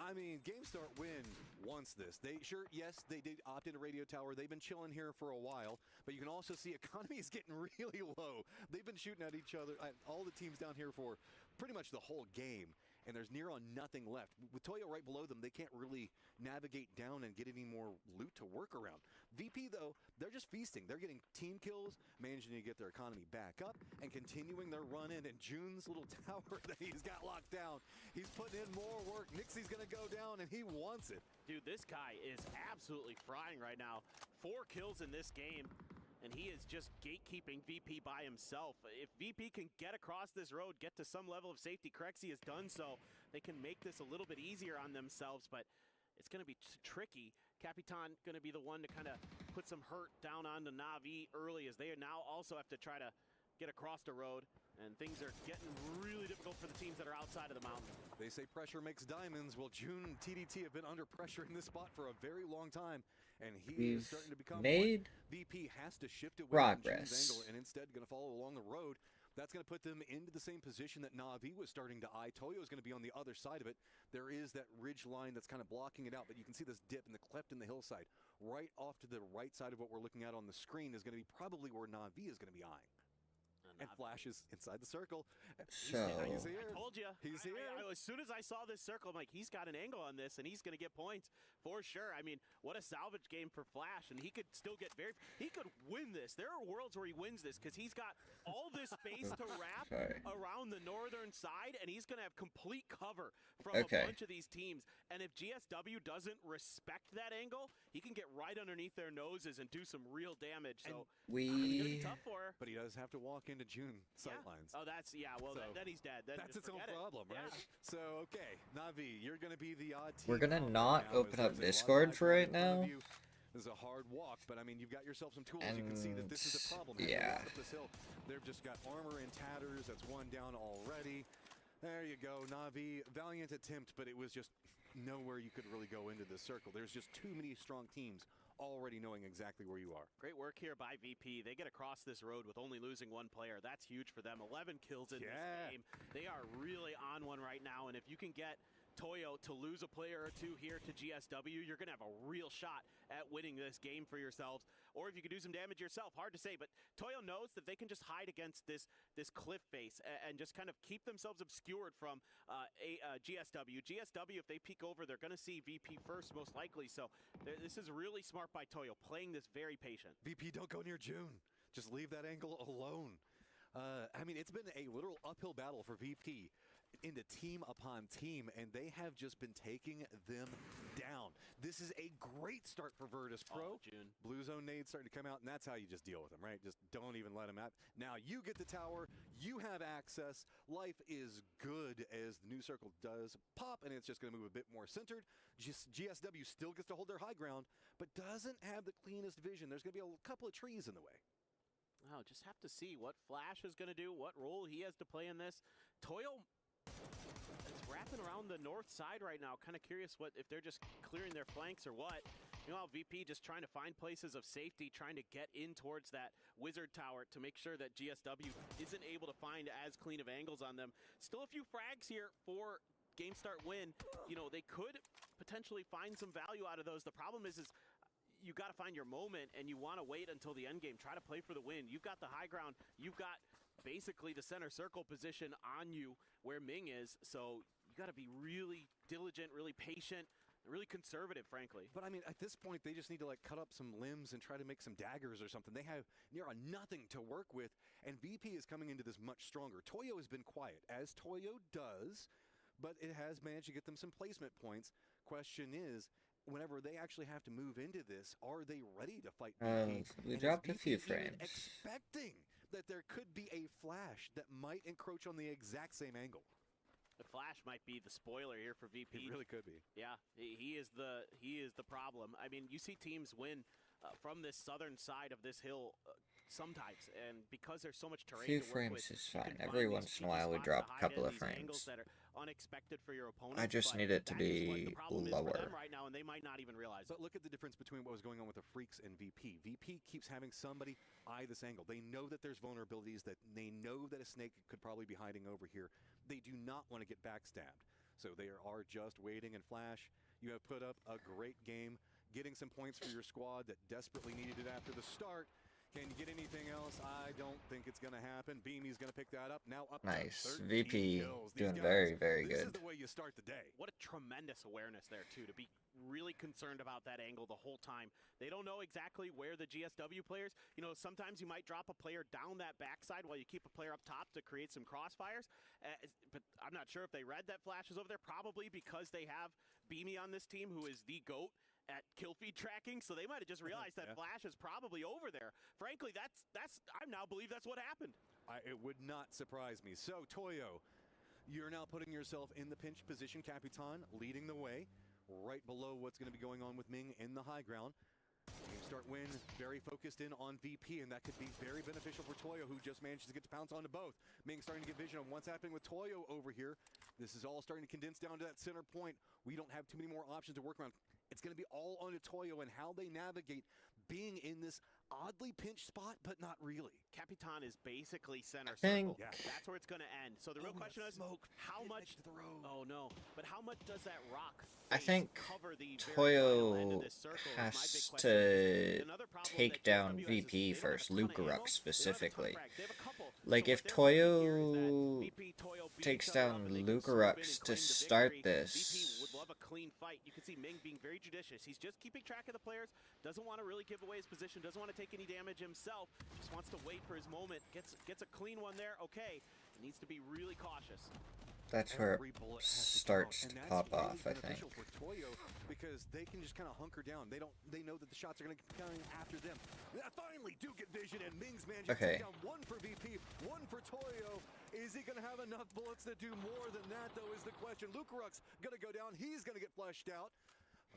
I mean, Game Start Win wants this. Yes, they did opt into Radio Tower. They've been chilling here for a while, but you can also see economy is getting really low. They've been shooting at each other, at all the teams down here for pretty much the whole game, and there's near on nothing left. With Toyo right below them, they can't really navigate down and get any more loot to work around. VP, though, they're just feasting. They're getting team kills, managing to get their economy back up, and continuing their run in. And June's little tower that he's got locked down, he's putting in more work. Nixie's going to go down, and he wants it. Dude, this guy is absolutely frying right now. 4 kills in this game, and he is just gatekeeping VP by himself. If VP can get across this road, get to some level of safety, Crexy has done so, they can make this a little bit easier on themselves, but it's going to be tricky. Capitan going to be the one to kind of put some hurt down onto Na'Vi early, as they now also have to try to get across the road, and things are getting really difficult for the teams that are outside of the mountain. They say pressure makes diamonds. Well, June and TDT have been under pressure in this spot for a very long time, and he is starting to become made VP has to shift away progress from June's angle and instead going to follow along the road. That's going to put them into the same position that Na'Vi was starting to eye. Toyo is going to be on the other side of it. There is that ridge line that's kind of blocking it out, but you can see this dip and the cleft in the hillside. Right off to the right side of what we're looking at on the screen is going to be probably where Na'Vi is going to be eyeing. And Flash is inside the circle. So He's here. I told you. He's here. As soon as I saw this circle, I'm like, he's got an angle on this, and he's going to get points for sure. I mean, what a salvage game for Flash, and he could still get he could win this. There are worlds where he wins this because he's got all this space to wrap around the northern side, and he's going to have complete cover from a bunch of these teams. And if GSW doesn't respect that angle, he can get right underneath their noses and do some real damage. So it's going to be tough for her. But he does have to walk into June sightlines. Oh, that's, well, so then he's dead. Then that's its own problem, right? Yeah. So, okay, Na'Vi, you're going to be the odd team. We're going to not open up Discord for right now. This is a hard walk, but I mean, you've got yourself some tools. You can see that this is a problem. Yeah. Up this hill, they've just got armor in tatters. That's one down already. There you go, Na'Vi. Valiant attempt, but it was just nowhere you could really go into the circle. There's just too many strong teams already knowing exactly where you are. Great work here by VP. They get across this road with only losing 1 player. That's huge for them. 11 kills in this game. They are really on one right now, and if you can get Toyo to lose a player or 2 here to GSW, you're going to have a real shot at winning this game for yourselves. Or if you could do some damage yourself, hard to say, but Toyo knows that they can just hide against this cliff face and just kind of keep themselves obscured from GSW. GSW, if they peek over, they're going to see VP first, most likely. So this is really smart by Toyo, playing this very patient. VP, don't go near June. Just leave that angle alone. I mean, it's been a literal uphill battle for VP into team upon team, and they have just been taking them down. This is a great start for Virtus Pro. Oh, June. Blue zone nades starting to come out, and that's how you just deal with them, right? Just don't even let them out. Now you get the tower, you have access. Life is good as the new circle does pop, and it's just going to move a bit more centered. GSW still gets to hold their high ground, but doesn't have the cleanest vision. There's going to be a couple of trees in the way. Oh, just have to see what Flash is going to do, what role he has to play in this. Toyo is wrapping around the north side right now. Kind of curious if they're just clearing their flanks or what. You know how VP just trying to find places of safety, trying to get in towards that wizard tower to make sure that GSW isn't able to find as clean of angles on them. Still a few frags here for Game Start Win. You know, they could potentially find some value out of those. The problem is you got to find your moment, and you want to wait until the end game. Try to play for the win. You've got the high ground. You've got basically the center circle position on you where Ming is. So you got to be really diligent, really patient, really conservative, frankly. But I mean, at this point, they just need to like cut up some limbs and try to make some daggers or something. They have near on nothing to work with, and VP is coming into this much stronger. Toyo has been quiet, as Toyo does, but it has managed to get them some placement points. Question is, whenever they actually have to move into this, are they ready to fight VP? We dropped a few frames. Expecting that there could be a flash that might encroach on the exact same angle. The flash might be the spoiler here for VP. It really could be. Yeah, he is the problem. I mean, you see teams win from this southern side of this hill sometimes, and because there's so much terrain few to work frames with, is fine. Every once in a while we drop a couple of frames. That are unexpected for your opponent. I just need it to be lower right now, and they might not even realize it. But look at the difference between what was going on with the Freaks and VP. VP keeps having somebody eye this angle. They know that there's vulnerabilities, that they know that a snake could probably be hiding over here. They do not want to get backstabbed. So they are just waiting. And Flash, you have put up a great game, getting some points for your squad that desperately needed it after the start. Can you get anything else? I don't think it's going to happen. Beamy's going to pick that up. Now up Nice. to 13 VP kills. doing These very, guys, very this good. is the way you start the day. What a tremendous awareness there, too, to be really concerned about that angle the whole time. They don't know exactly where the GSW players, you know, sometimes you might drop a player down that backside while you keep a player up top to create some crossfires. But I'm not sure if they read that Flash is over there, probably because they have Beamy on this team, who is the GOAT at kill feed tracking, so they might have just realized that Flash is probably over there. Frankly, that's I now believe that's what happened. It would not surprise me. So, Toyo, you're now putting yourself in the pinch position. Capitan leading the way, right below what's going to be going on with Ming in the high ground. Game start win, very focused in on VP, and that could be very beneficial for Toyo, who just managed to get to pounce onto both. Ming starting to get vision on what's happening with Toyo over here. This is all starting to condense down to that center point. We don't have too many more options to work around. It's going to be all on to Toyo and how they navigate being in this oddly pinched spot, but not really. Capitan is basically center circle. Yeah. That's where it's going to end. So the real question is, how much? Oh no! But how much does that rock? I think cover the Toyo has to take down VP first, Lukaruk specifically. Like, if Toyo takes down Lukaruk to start this... would love a clean fight. You can see Ming being very judicious. He's just keeping track of the players, doesn't want to really give away his position, doesn't want to take any damage himself, just wants to wait for his moment, gets a clean one there, okay. He needs to be really cautious. That's where it starts to pop off, I think. For Toyo, because they can just kind of hunker down. They know that the shots are going to be coming after them. Finally do get vision, and Ming's managed to take down one for VP, one for Toyo. Is he going to have enough bullets to do more than that, though, is the question. Lukaruk's going to go down. He's going to get flushed out.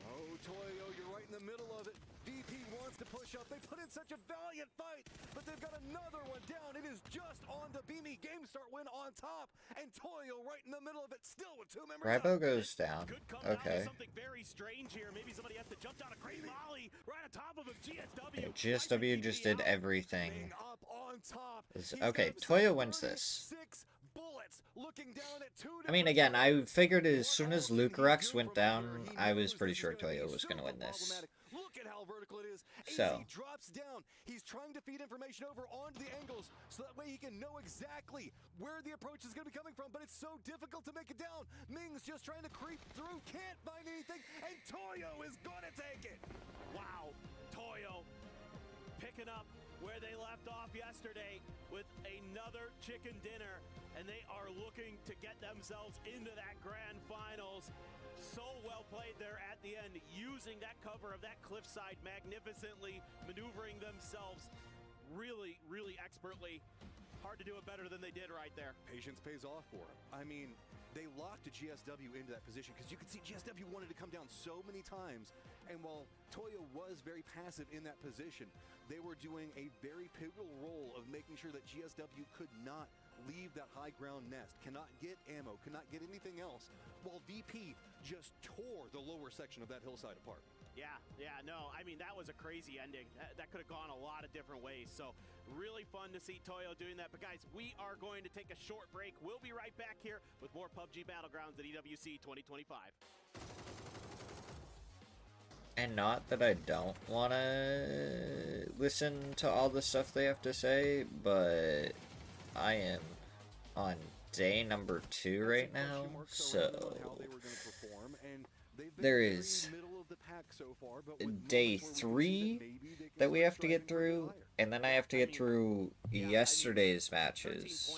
Oh, Toyo, you're right in the middle of it. VP wants to push up. They put in such a valiant fight, but they've got another one down. It is just on to Beamy. Game start win on top, and Toyo right in the middle of it, still with 2 members. Raibo goes down. Okay. Something very strange here. Maybe somebody has to jump down a great molly right on top of him. GSW. Yeah, GSW just did everything. Up on top. Okay, Toyo wins this. 6 bullets, looking down at 2. I mean, again, I figured as soon as Lukaruk went down, I was pretty sure Toyo was going to win this. Look at how vertical it is. So, AZ drops down. He's trying to feed information over onto the angles so that way he can know exactly where the approach is going to be coming from, but it's so difficult to make it down. Ming's just trying to creep through, can't find anything, and Toyo is going to take it. Wow, Toyo picking up where they left off yesterday with another chicken dinner, and they are looking to get themselves into that grand finals. So well played there at the end, using that cover of that cliffside magnificently, maneuvering themselves really, really expertly. Hard to do it better than they did right there. Patience pays off for them. I mean, they locked GSW into that position because you could see GSW wanted to come down so many times. And while Toyo was very passive in that position, they were doing a very pivotal role of making sure that GSW could not leave that high ground nest, cannot get ammo, cannot get anything else, while VP just tore the lower section of that hillside apart. Yeah, no, I mean, that was a crazy ending. That could have gone a lot of different ways. So really fun to see Toyo doing that. But guys, we are going to take a short break. We'll be right back here with more PUBG Battlegrounds at EWC 2025. And not that I don't want to listen to all the stuff they have to say, but I am on day number 2 right now, so there is day 3 that we have to get through, and then I have to get through yesterday's matches.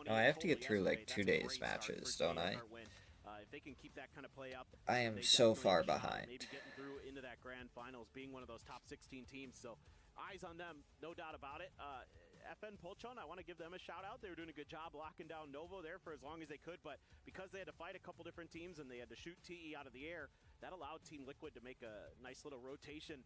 No, I have to get through like 2 days matches, don't I? If they can keep that kind of play up, I am so far behind. Maybe getting through into that grand finals, being one of those top 16 teams. So eyes on them, no doubt about it. FN Polchon, I want to give them a shout out. They were doing a good job locking down Novo there for as long as they could, but because they had to fight a couple different teams and they had to shoot TE out of the air, that allowed Team Liquid to make a nice little rotation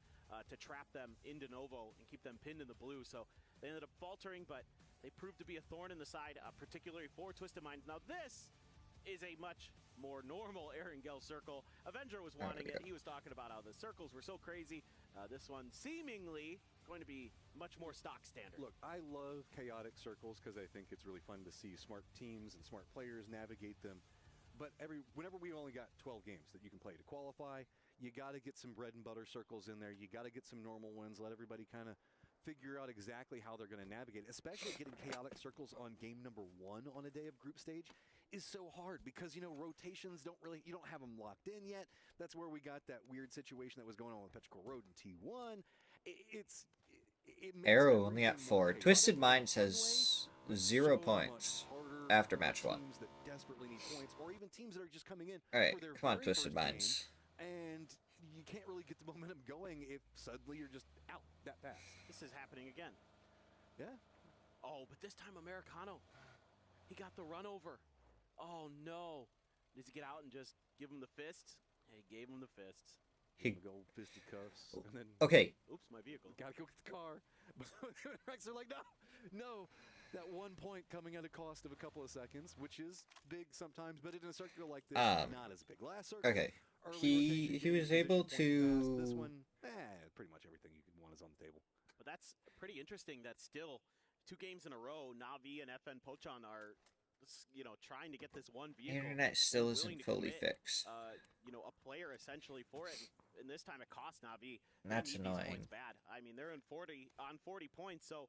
to trap them into Novo and keep them pinned in the blue. So they ended up faltering, but they proved to be a thorn in the side, particularly for Twisted Minds. Now this is a much more normal Erangel circle. Avenger was wanting it. He was talking about how the circles were so crazy. This one seemingly going to be much more stock standard. Look, I love chaotic circles because I think it's really fun to see smart teams and smart players navigate them. but whenever we've only got 12 games that you can play to qualify, you got to get some bread and butter circles in there. You got to get some normal wins. Let everybody kind of figure out exactly how they're going to navigate. Especially getting chaotic circles on game number 1 on a day of group stage is so hard because, you know, rotations you don't have them locked in yet. That's where we got that weird situation that was going on with Petrichor Road and T1. It makes Arrow only everything at more 4. chaotic Twisted in Minds one has way, 0 so points much harder after for match 1. teams that desperately need points, or even teams that are just coming in Alright, for their come on, very Twisted first game, Minds. and you can't really get the momentum going if suddenly you're just out that fast. This is happening again. Yeah. Oh, but this time Americano. He got the run over. Oh, no. Does he get out and just give him the fists? Yeah, he gave him the fists. He Go fisticuffs, and then okay. Oops, my vehicle. gotta go get the car. Rex are like, no. That 1 point coming at a cost of a couple of seconds, which is big sometimes, but in a circuit like this, not as big. Last circuit, Okay. early He rotation, was position able point pass. This to one, pretty much everything you can want is on the table. But that's pretty interesting that still 2 games in a row, Navi and FN Pochan are, you know, trying to get this one vehicle. internet still willing isn't to fully commit, fixed. You know, a player essentially for it. And this time it cost Navi. And that's Navi's annoying. points bad. I mean, they're on 40 points, so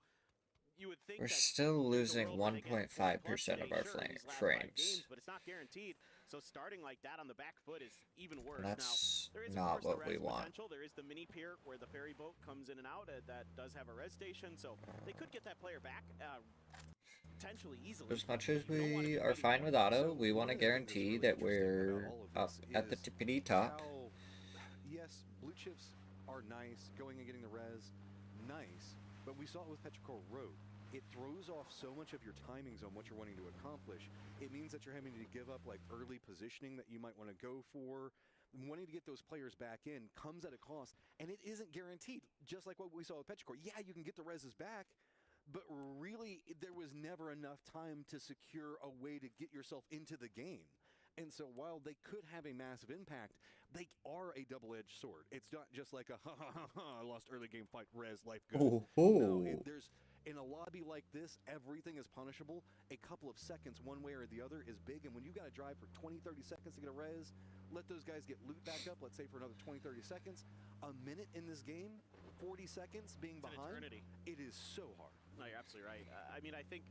you would think We're that still if the losing world were to get 40 plus 1.5% of today, our sure, these last 5 frames. games, but it's not guaranteed. So starting like that on the back foot is even worse. And that's now, there is, of not course, what the we res want. potential. There is the mini pier where the ferry boat comes in and out. That does have a res station, so they could get that player back potentially easily. As much as You don't wanna we be are waiting fine with auto, So we want to one of the things that's guarantee really that interesting we're about all of up this at the is tippity top. how, yes, blue chips are nice, going and getting the res, nice, but we saw it with Petrichor Road. It throws off so much of your timings on what you're wanting to accomplish. It means that you're having to give up like early positioning that you might want to go for. Wanting to get those players back in comes at a cost, and it isn't guaranteed. Just like what we saw with Petrichor. Yeah, you can get the reses back, but really there was never enough time to secure a way to get yourself into the game. And so while they could have a massive impact, they are a double-edged sword. It's not just like a I lost early game fight, res, life good. Oh, No, there's in a lobby like this, everything is punishable. A couple of seconds one way or the other is big, and when you got to drive for 20, 30 seconds to get a res, let those guys get loot back up, let's say for another 20, 30 seconds. A minute in this game, 40 seconds being It's an behind, eternity. it is so hard. No, you're absolutely right. I mean, I think,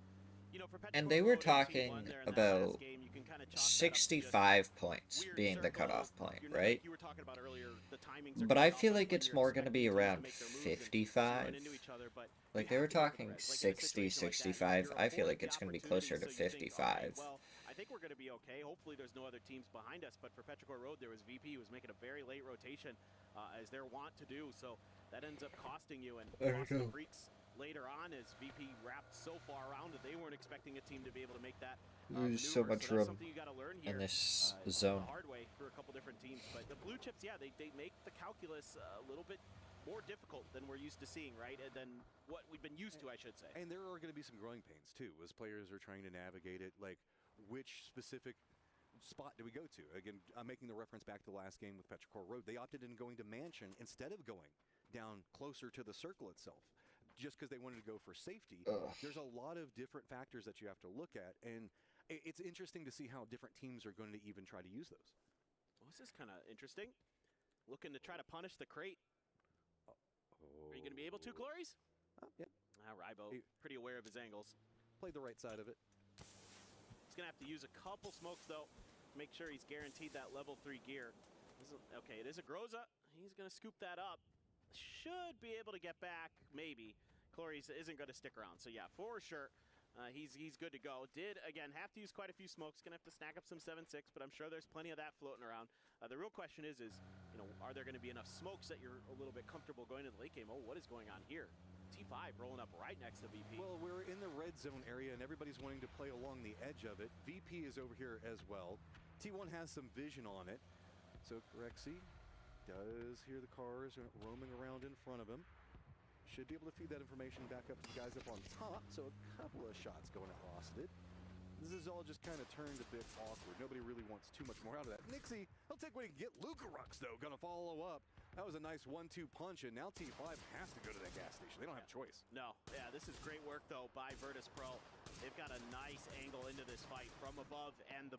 you know, for And Petrichor they were Road and talking T1 there in that about last game, you can kinda chalk that up to just 65 points weird being the circle. cutoff point, You're not- right? like you were talking about earlier, the timings are But cut I off feel on like when it's you're more going to be expecting teams to around make their moves and 55. run into each other, but Like you they have were to go for the talking res. Like, in a 60, situation like that, 65. you're I feel like afforded it's the going to be closer to opportunity, so you think, okay, 55. well, I think we're going to be okay. Hopefully there's no other teams behind us, but for Petrichor Road, there was VP who was making a very late rotation, as they're wont to do, so that ends up costing you, and costing the Freaks later on as VP wrapped so far around that they weren't expecting a team to be able to make that There's so maneuver. much that's room something you got to learn here in this the zone. hard way for a couple different teams. But the blue chips, yeah, they make the calculus a little bit more difficult than we're used to seeing, right? And than what we've been used to, I should say. And there are going to be some growing pains too, as players are trying to navigate it. Like, which specific spot do we go to? Again, I'm making the reference back to the last game with Petrichor Road. They opted in going to Mansion instead of going down closer to the circle itself, just because they wanted to go for safety. There's a lot of different factors that you have to look at, and it's interesting to see how different teams are going to even try to use those. Well, this is kind of interesting. Looking to try to punish the crate. Are you going to be able to, Glories? Yeah. Rybo, pretty aware of his angles. Play the right side of it. He's going to have to use a couple smokes, though, to make sure he's guaranteed that level 3 gear. Okay, it is a Groza. He's going to scoop that up. Should be able to get back, maybe. Glories isn't going to stick around. So, yeah, for sure, he's good to go. Did, again, have to use quite a few smokes. Going to have to snag up some 7.6, but I'm sure there's plenty of that floating around. The real question is, you know, are there going to be enough smokes that you're a little bit comfortable going to the late game? Oh, what is going on here? T5 rolling up right next to VP. Well, we're in the red zone area, and everybody's wanting to play along the edge of it. VP is over here as well. T1 has some vision on it. So Rexy does hear the cars roaming around in front of him. Should be able to feed that information back up to the guys up on top. So a couple of shots going at Losted. This is all just kind of turned a bit awkward. Nobody really wants too much more out of that. Nixie, he'll take what he can get. Lucarux, though, going to follow up. That was a nice 1-2 punch, and now T5 has to go to that gas station. They don't have a choice. No, yeah, this is great work, though, by Virtus Pro. They've got a nice angle into this fight from above, and the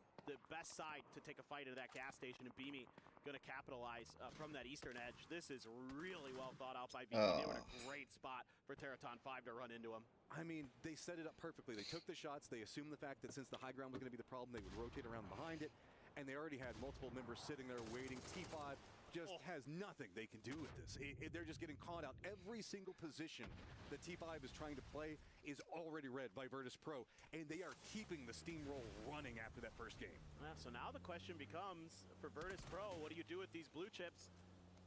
best side to take a fight into that gas station, and Beamy going to capitalize from that eastern edge. This is really well thought out by VP. They were in a great spot for Teraton 5 to run into him. I mean, they set it up perfectly. They took the shots. They assumed the fact that since the high ground was going to be the problem, they would rotate around behind it. And they already had multiple members sitting there waiting. T5 just has nothing they can do with this. They're just getting caught out. Every single position that T5 is trying to play is already read by Virtus Pro, and they are keeping the steamroll running after that first game. Yeah, so now the question becomes, for Virtus Pro, what do you do with these blue chips?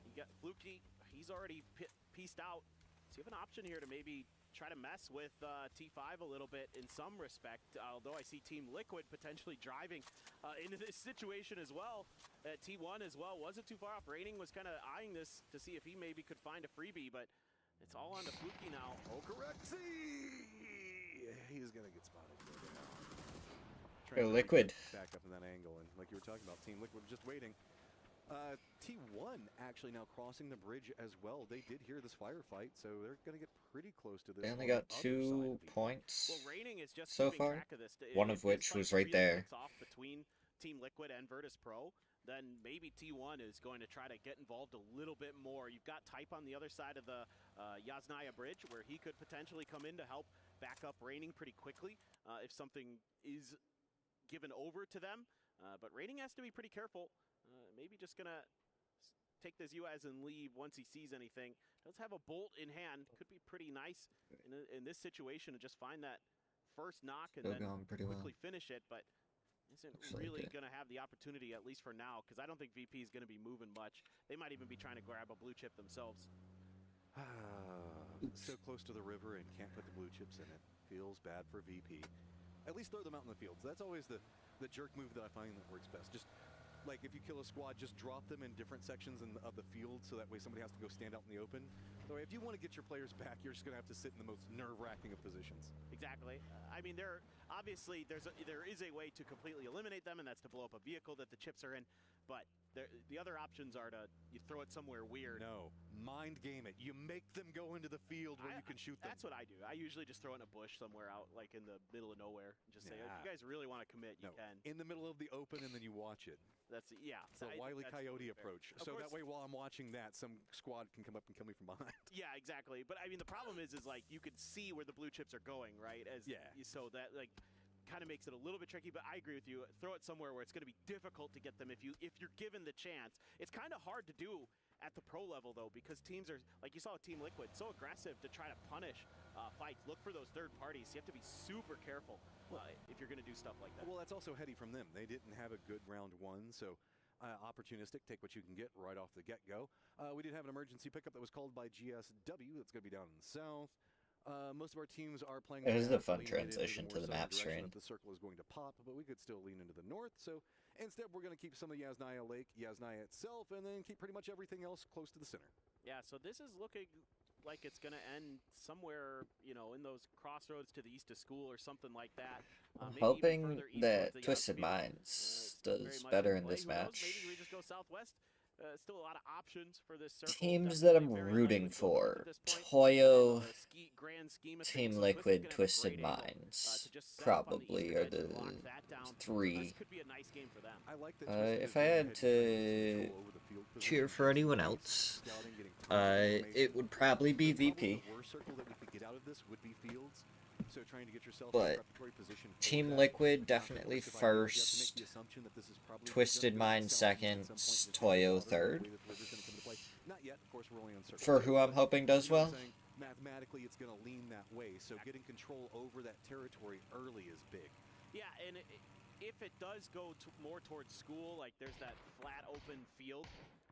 You got Fluky, he's already pieced out. So you have an option here to maybe try to mess with T5 a little bit in some respect, although I see Team Liquid potentially driving into this situation as well. T1 as well wasn't too far off. Raining was kind of eyeing this to see if he maybe could find a freebie, but it's all on to Fluky now. Oh, correct. He's going to get spotted. Liquid. Back up in that angle, and like you were talking about, Team Liquid just waiting. T1 actually now crossing the bridge as well. They did hear this firefight, so they're going to get pretty close to this. They only got 2 points well, Raining is just so far, track of this. one of which was right there. Off between Team Liquid and Virtus Pro, then maybe T1 is going to try to get involved a little bit more. You've got Type on the other side of the Yasnaya bridge, where he could potentially come in to help back up Raining pretty quickly if something is given over to them. But Raining has to be pretty careful. Maybe just going to take this UAS and leave once he sees anything. Does have a bolt in hand. Could be pretty nice in this situation to just find that first knock and then quickly finish it. But isn't really going to have the opportunity, at least for now, because I don't think VP is going to be moving much. They might even be trying to grab a blue chip themselves. So close to the river and can't put the blue chips in it. Feels bad for VP. At least throw them out in the fields. That's always the jerk move that I find that works best. Just like if you kill a squad, just drop them in different sections of the field, so that way somebody has to go stand out in the open. So if you want to get your players back, you're just going to have to sit in the most nerve-wracking of positions. Exactly. I mean, there is a way to completely eliminate them, and that's to blow up a vehicle that the chips are in. But the other options are you throw it somewhere weird. No, mind game it. You make them go into the field where you can shoot them. That's what I do. I usually just throw it in a bush somewhere out, like in the middle of nowhere. Just say, if you guys really want to commit, you can. In the middle of the open, and then you watch it. That's It's a Wile E. Coyote approach. So that way, while I'm watching that, some squad can come up and kill me from behind. Yeah, exactly. But I mean, the problem is like you could see where the blue chips are going, right? So that like kind of makes it a little bit tricky. But I agree with you. Throw it somewhere where it's going to be difficult to get them if you're given the chance. It's kind of hard to do at the pro level though, because teams are, like you saw with Team Liquid, so aggressive to try to punish fights. Look for those third parties. You have to be super careful if you're going to do stuff like that. Well, that's also heady from them. They didn't have a good round one, so opportunistic, take what you can get right off the get-go. We did have an emergency pickup that was called by GSW. That's going to be down in the south. Most of our teams are playing. It is a fun transition to the map screen. The circle is going to pop, but we could still lean into the north. So instead, we're going to keep some of Yasnaya Lake, Yasnaya itself, and then keep pretty much everything else close to the center. Yeah, so this is looking like it's going to end somewhere, in those crossroads to the east of school or something like that. I'm hoping that Twisted Minds does better in this match. Maybe we just go southwest. Still a lot of options for this circle. Teams that I'm rooting for: Toyo, Team Liquid, Twisted Minds. Probably are the 3. If I had to cheer for anyone else, it would probably be VP. But Team Liquid definitely first, Twisted Mind second, Toyo third. For who I'm hoping does well. Mathematically, it's going to lean that way, so getting control over that territory early is big. Yeah, and if it does go more towards school, like there's that flat open field.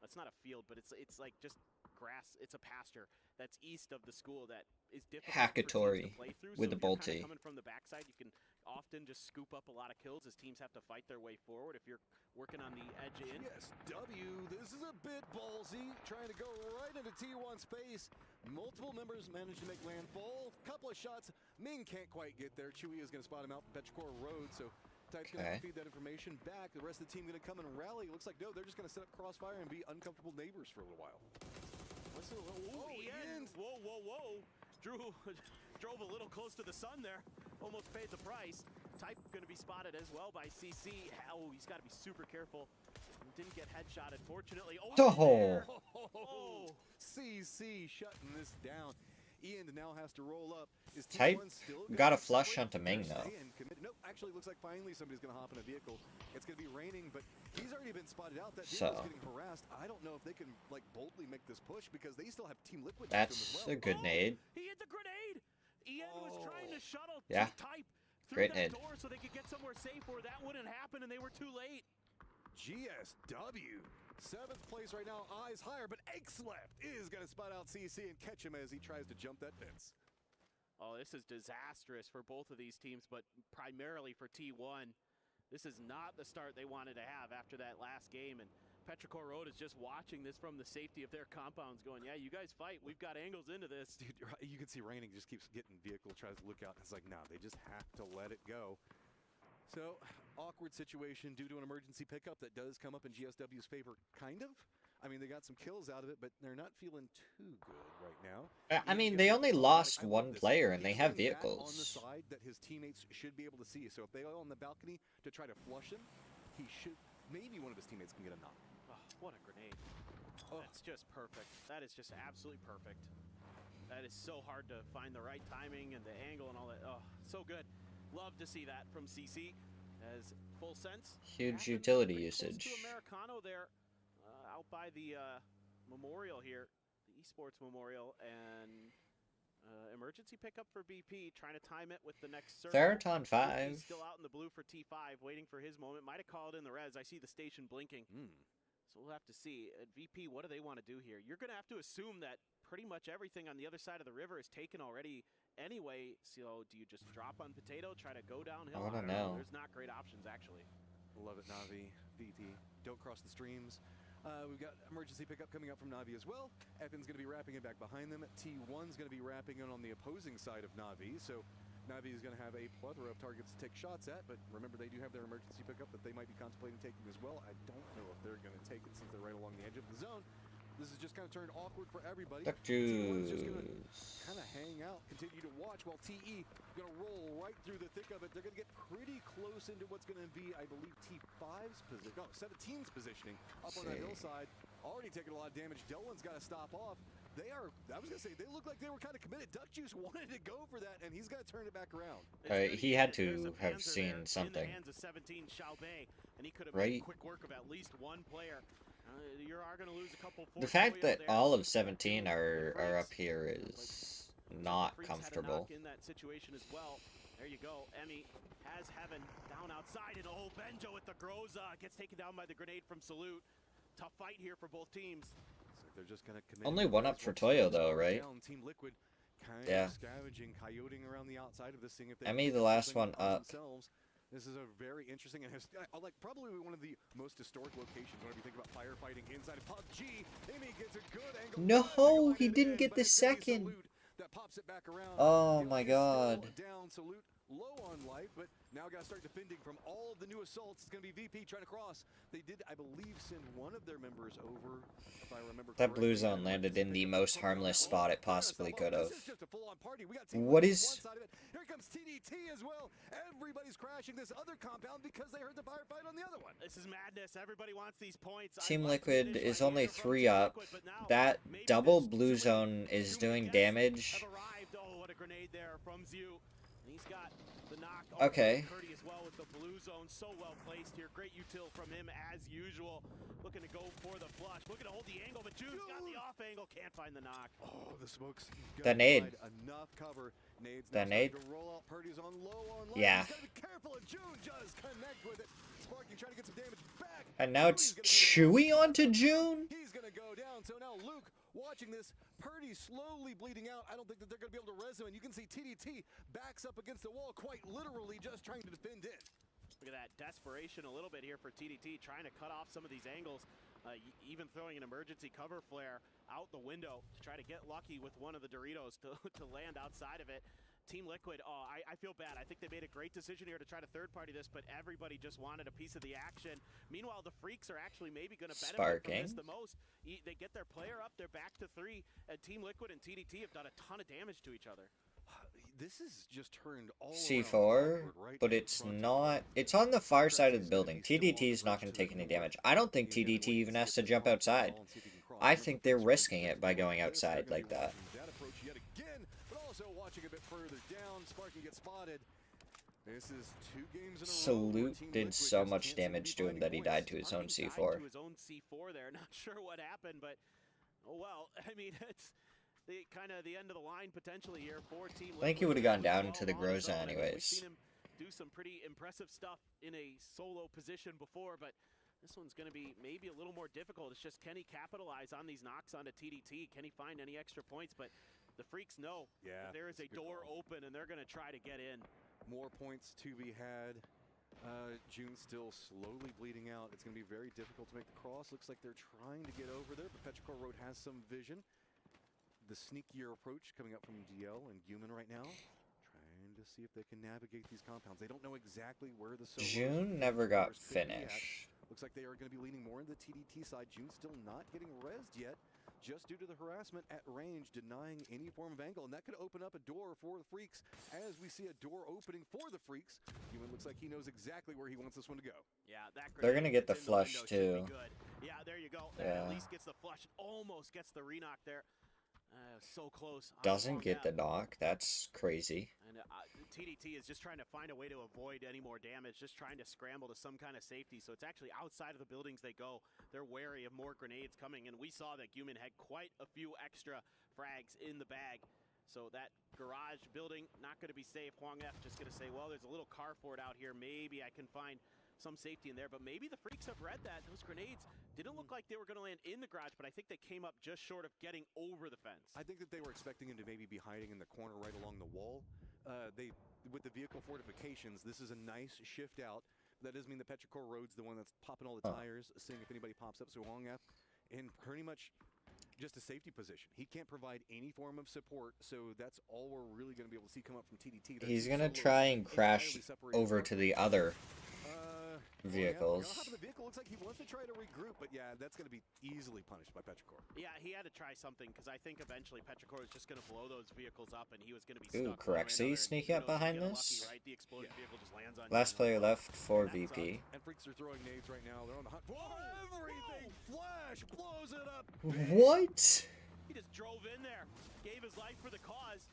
It's not a field, but it's like just grass. It's a pasture that's east of the school that is difficult Hackatory to play through. With the bolty. Coming from the backside, you can often just scoop up a lot of kills as teams have to fight their way forward. If you're working on the edge in. Yes, this is a bit ballsy, trying to go right into T1 space. Multiple members managed to make landfall. Couple of shots. Ming can't quite get there. Chewy is going to spot him out Petrichor Road, so Type's going to feed that information back. The rest of the team going to come and rally. It looks like, no, they're just going to set up crossfire and be uncomfortable neighbors for a little while. Whoa. Drew drove a little close to the sun there. almost paid the price. Type going to be spotted as well by CC. Oh, he's got to be super careful. Didn't get headshot, unfortunately. Oh, there. Oh, CC shutting this down. Ian now has to roll up. Is Type T1 still got a flush onto Ming, though. Nope, actually looks like finally somebody's going to hop in a vehicle. It's going to be raining, but he's already been spotted out. That vehicle's getting harassed. I don't know if they can like boldly make this push because they still have Team Liquid. That's a good nade. He hit the grenade. Ian was trying to shuttle Type through great that nade. door so they could get somewhere safe where that wouldn't happen, and they were too late. GSW. 7th place right now, eyes higher, but X left is going to spot out CC and catch him as he tries to jump that fence. Oh, this is disastrous for both of these teams, but primarily for T1. This is not the start they wanted to have after that last game, and Petrichor Road is just watching this from the safety of their compounds going, yeah, you guys fight. We've got angles into this. Dude, you can see Raining just keeps getting vehicle, tries to look out. It's like, no, they just have to let it go. So, awkward situation due to an emergency pickup that does come up in GSW's favor, kind of. I mean, they got some kills out of it, but they're not feeling too good right now. I mean, they only lost one player, and they have vehicles. On the side that his teammates should be able to see. So if they are on the balcony to try to flush him, he should. Maybe one of his teammates can get a knock. Oh, what a grenade! Oh, that's just perfect. That is just absolutely perfect. That is so hard to find the right timing and the angle and all that. Oh, so good. Love to see that from CC. As full sense. Huge utility usage. Close to Americano there, out by the memorial here, the esports memorial, and emergency pickup for BP, trying to time it with the next circle. Theraton 5. Still out in the blue for T5, waiting for his moment. Might have called in the res. I see the station blinking. So we'll have to see. At VP, what do they want to do here? You're going to have to assume that pretty much everything on the other side of the river is taken already anyway. So do you just drop on Potato, try to go downhill? I don't know. There's not great options, actually. Love it, Navi. VP, don't cross the streams. We've got emergency pickup coming up from Navi as well. Effen's going to be wrapping it back behind them. T1's going to be wrapping it on the opposing side of Navi. So Navi is going to have a plethora of targets to take shots at, but remember they do have their emergency pickup that they might be contemplating taking as well. I don't know if they're going to take it since they're right along the edge of the zone. This is just kind of turned awkward for everybody. T1's just going to kind of hang out, continue to watch, while TE going to roll right through the thick of it. They're going to get pretty close into what's going to be, I believe, T5's position. No, 17's positioning up on that hillside. Already taking a lot of damage. Delwyn's got to stop off. They are, I was going to say, they look like they were kind of committed. Duck Juice wanted to go for that, and he's got to turn it back around. He had to have seen something. In the hands of 17, Xiaobei, and he could have right? made quick work of at least one player. You are going to lose a couple. The fact that all of 17 are up here is not comfortable. In that situation as well. There you go. Emmy has Heaven down outside, and oh, Benjo with the Groza gets taken down by the grenade from Salute. Tough fight here for both teams. They're just gonna commit. Only one up for Toyo though, right? Team Liquid kind of scavenging, coyoting around the outside of this thing. If they Emmy, the last one up. This is a very interesting and like probably one of the most historic locations whenever you think about firefighting inside of PUBG. Emmy gets a good angle. No, he didn't get the second. That pops it back around. Oh my God. Down, Salute low on life, but now got to start defending from all of the new assaults. It's going to be VP trying to cross. They did, I believe, send one of their members over, if I remember correctly. That blue zone landed in the most harmless spot it possibly could have. What is... Here comes TDT as well. Everybody's crashing this other compound because they heard the firefight on the other one. This is madness. Everybody wants these points. Team Liquid is only 3 up. That double blue zone is doing damage. Oh, what a grenade there from Zhu. He's got the knock. Okay. As well with the blue zone, so well placed here. Great util from him as usual. Looking to go for the flush. Looking to hold the angle, but June's got the off angle. Can't find the knock. Oh, the smokes. That nade. Enough cover. Nade's that nade. To roll out. Purdy's on low on life. Yeah. He's got to be careful, and June just connect with it. Sparky trying to get some damage back. And now it's Chewy onto June. He's going to go down. So now Luke watching this. Purdy slowly bleeding out. I don't think that they're going to be able to res him. And you can see TDT backs up against the wall, quite literally just trying to defend in. Look at that desperation a little bit here for TDT, trying to cut off some of these angles, even throwing an emergency cover flare out the window to try to get lucky with one of the Doritos to land outside of it. Team Liquid, oh, I feel bad. I think they made a great decision here to try to third-party this, but everybody just wanted a piece of the action. Meanwhile, the Freaks are actually maybe going to benefit from this the most. They get their player up, they're back to 3, and Team Liquid and TDT have done a ton of damage to each other. This is just turned all C4, around awkward, right but in it's front of not. them. It's on the far side of the Traxxas gonna building. be still on TDT the is not bridge going to to the take any north. damage. I don't think Again, TDT waiting even to has get to the jump long outside. ball and see if he can cross I over. think they're Freaks risking going it by just going north of this. They're outside gonna be like that. watching that approach yet again, but also watching a bit further down. Spark can get spotted. This is 2 games in a row. Salute Team did Liquid so just much can't seem to be damage to him finding that he points. died to his own Sparking died C4. to his own C4 there. Not sure what happened, but oh well. I mean, it's the kind of the end of the line potentially here for Team Liquid. I think he would have gone down to the on his Groza own. I mean, we've anyways. seen him do some pretty impressive stuff in a solo position before, but this one's going to be maybe a little more difficult. It's just, can he capitalize on these knocks onto TDT? Can he find any extra points? But the Freaks know that there is a door open, and they're going to try to get in. More points to be had. June still slowly bleeding out. It's going to be very difficult to make the cross. Looks like they're trying to get over there, but Petrichor Road has some vision. The sneakier approach coming up from DL and Human right now, trying to see if they can navigate these compounds. They don't know exactly where the June never got finished. Looks like they are going to be leaning more into the TDT side. June still not getting rezzed yet, just due to the harassment at range, denying any form of angle. And that could open up a door for the Freaks as we see a door opening for the Freaks. Human looks like he knows exactly where he wants this one to go. Yeah, that They're going to get the grenade flush that's in the window too. should be good. Yeah, there you go. Yeah. That at least gets the flush. Almost gets the re-knock there. So close. Doesn't get the knock. That's crazy. And TDT is just trying to find a way to avoid any more damage, just trying to scramble to some kind of safety. So it's actually outside of the buildings they go. They're wary of more grenades coming, and we saw that Human had quite a few extra frags in the bag. So that garage building, not going to be safe. Huang F just going to say, well, there's a little carport out here. Maybe I can find some safety in there, but maybe the Freaks have read that. Those grenades didn't look like they were going to land in the garage, but I think they came up just short of getting over the fence. I think that they were expecting him to maybe be hiding in the corner right along the wall. With the vehicle fortifications, this is a nice shift out. That doesn't mean the Petrichor Road's the one that's popping all the tires, seeing if anybody pops up. So Huang F in pretty much just a safety position. He can't provide any form of support, so that's all we're really going to be able to see come up from TDT. He's going to try and crash over to the other vehicles. The vehicle looks like he wants to try to regroup, but yeah, that's going to be easily punished by Petrichor. Yeah, he had to try something, because I think eventually Petrichor was just going to blow those vehicles up, and he was going to be stuck. Correxy sneaking up behind this. Lucky, right? The exploded vehicle just lands on Last player left for VP. And Freaks are throwing nades right now. They're on the hunt for everything. Flash blows it up. What? He just drove in there, gave his life for the cause.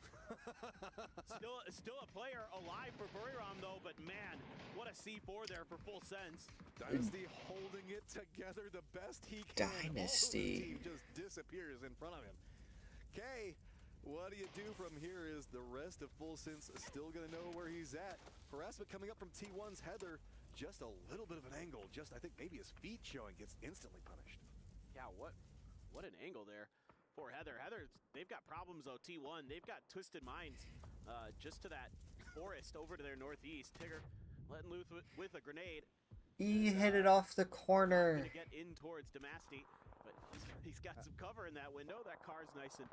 Still a player alive for Buriram though, but man, what a C4 there for full sense. Dynasty holding it together the best he can. Dynasty. All of the team just disappears in front of him. Okay, what do you do from here? Is the rest of Full Sense still going to know where he's at? Harassment coming up from T1's Heather. Just a little bit of an angle. Just, I think, maybe his feet showing, gets instantly punished. Yeah, what an angle there for Heather. They've got problems though, T1. They've got twisted minds just to that forest over to their northeast. Tigger letting loose with a grenade. He hit it off the corner. Gonna get in towards Damasty, but he's got some cover in that window. That car's nice and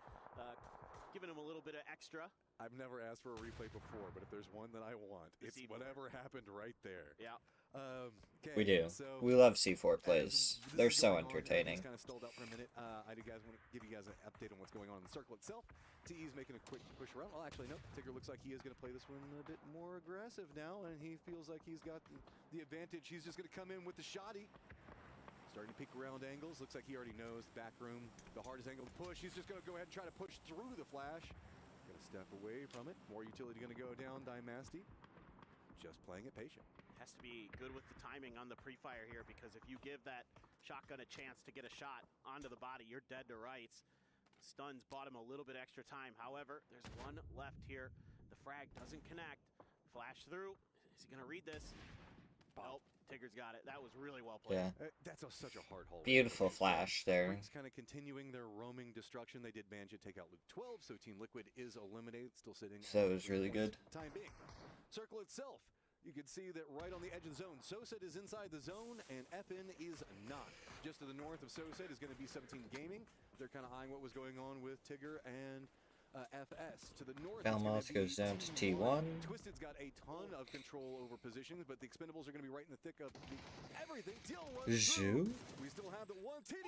giving him a little bit of extra. I've never asked for a replay before, but if there's one that I want, it's whatever happened right there. Yeah. Okay, We do. So We love C4 plays. They're so entertaining. Kind of stalled out for a minute. I do guys want to give you guys an update on what's going on in the circle itself. TE's making a quick push around. Well, actually, no. Tigger looks like he is going to play this one a bit more aggressive now, and he feels like he's got the advantage. He's just going to come in with the shotty. Starting to peek around angles. Looks like he already knows the back room, the hardest angle to push. He's just going to go ahead and try to push through the flash. Going to step away from it. More utility going to go down. Dynasty just playing it patient. Has to be good with the timing on the pre-fire here, because if you give that shotgun a chance to get a shot onto the body, you're dead to rights. Stuns bought him a little bit extra time. However, there's one left here. The frag doesn't connect. Flash through. Is he going to read this? Nope. Tigger's got it. That was really well played. Yeah. That's such a hard hole. Beautiful flash there. Freaks kind of continuing their roaming destruction. They did manage to take out Luke 12, so Team Liquid is eliminated. Still sitting. So it was really good. Time being. Circle itself. You can see that right on the edge of the zone. Soset is inside the zone, and FN is not. Just to the north of Soset is going to be 17 Gaming. They're kind of eyeing what was going on with Tigger and FS. To the north, Belmont goes down to T1. Twisted's got a ton of control over positions, but the Expendables are going to be right in the thick of everything. Zhu? We still have the one TD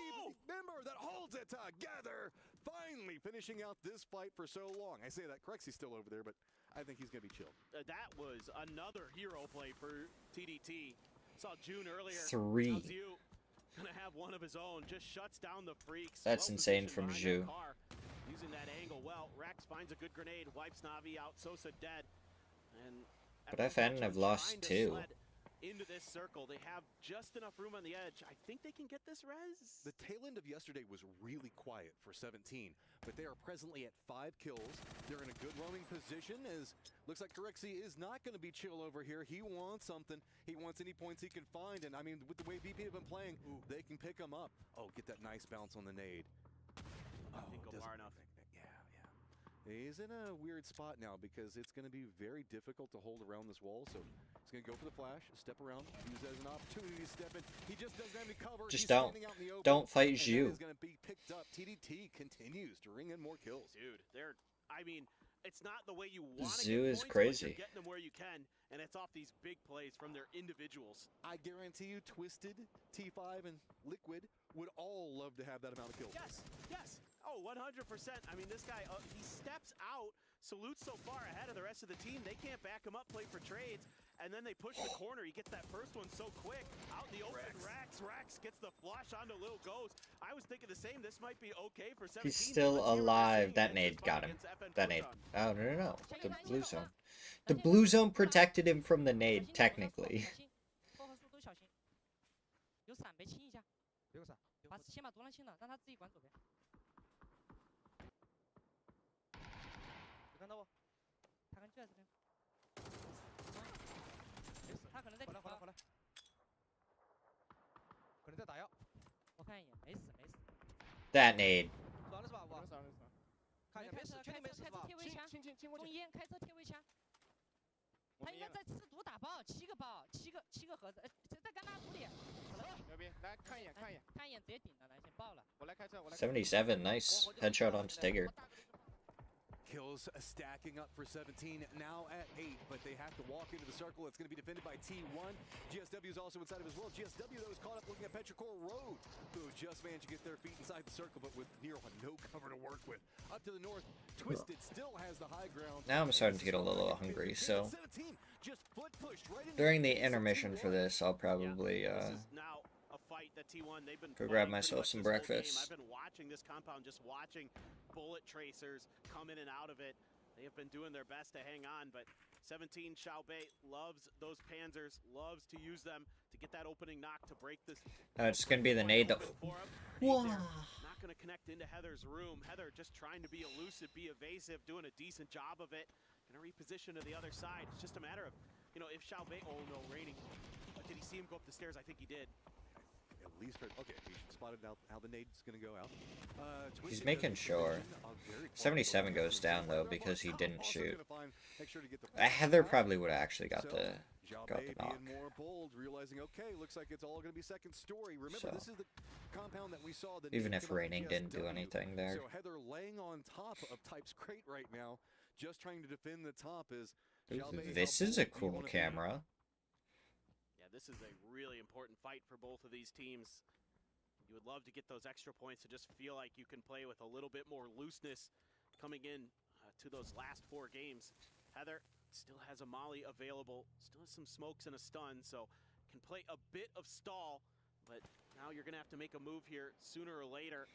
member that holds it together. Finally finishing out this fight for so long. I say that, Crexy's still over there, but I think he's going to be chilled. That was another hero play for TDT. Saw June earlier. 3. Zhu gonna have one of his own. Just shuts down the freaks. That's insane from Zhu. Using that angle well. Rex finds a good grenade. Wipes Navi out. Sosa dead. And but FN have lost 2. Into this circle, they have just enough room on the edge. I think they can get this res. The tail end of yesterday was really quiet for 17, but they are presently at 5 kills. They're in a good roaming position, as looks like Corexy is not going to be chill over here. He wants something. He wants any points he can find, and I mean, with the way VP have been playing, they can pick him up. Oh, get that nice bounce on the nade. I think go far enough. He's in a weird spot now because it's going to be very difficult to hold around this wall. So he's going to go for the flash, step around, use that as an opportunity to step in. He just doesn't have any cover. Just he's standing out in the open, don't fight Zhu. He's going to be picked up. TDT continues to ring in more kills. Dude, I mean, it's not the way you want to Zhu get is points, crazy. But you're getting them where you can, and it's off these big plays from their individuals. I guarantee you, Twisted, T5, and Liquid would all love to have that amount of kills. Yes, yes. Oh, 100%. I mean, this guy, he steps out, salutes so far ahead of the rest of the team. They can't back him up, play for trades, and then they push the corner. He gets that first one so quick. Out in the open, Rax gets the flush onto Lil Ghost. I was thinking the same. This might be okay for 17. He's still alive. That nade got him. That nade. Oh, no. The blue zone. The blue zone protected him from the nade, technically. That nade. $77, nice headshot on Stigger. Kills stacking up for 17, now at 8, but they have to walk into the circle. It's going to be defended by T1. GSW is also inside of as well. GSW, though, is caught up looking at Petrichor Road, who just managed to get their feet inside the circle, but with near no cover to work with. Up to the north, Twisted still has the high ground. Now I'm starting to get a little hungry, so during the intermission for this, I'll probably go grab myself some breakfast. I've been watching this compound, just watching bullet tracers come in and out of it. They have been doing their best to hang on, but 17 Xiaobei loves those Panzers, loves to use them to get that opening knock to break this. It's going to be the nade. Whoa. Not going to connect into Heather's room. Heather just trying to be elusive, be evasive, doing a decent job of it. Going to reposition to the other side. It's just a matter of, you know, if Xiaobei, oh no, raining. Did he see him go up the stairs? I think he did. At least, okay, he spotted out how the nade's going to go out. He's making sure. 77 goes down, though, because he didn't shoot. Heather probably would have actually got the knock. More bold, realizing, okay, looks like it's all going to be second story. Remember, this is the compound that we saw. Even if raining didn't do anything there. So Heather laying on top of Type's crate right now, just trying to defend the top is. This is a cool camera. This is a really important fight for both of these teams. You would love to get those extra points to just feel like you can play with a little bit more looseness coming in to those last 4 games. Heather still has a molly available, still has some smokes and a stun, so can play a bit of stall, but now you're going to have to make a move here sooner or later.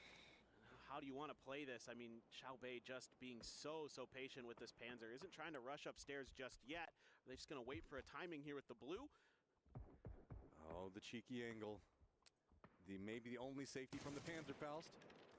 How do you want to play this? I mean, Xiaobei just being so patient with this Panzer. Isn't trying to rush upstairs just yet. Are they just going to wait for a timing here with the blue? Oh, the cheeky angle. Maybe the only safety from the Panzer Faust.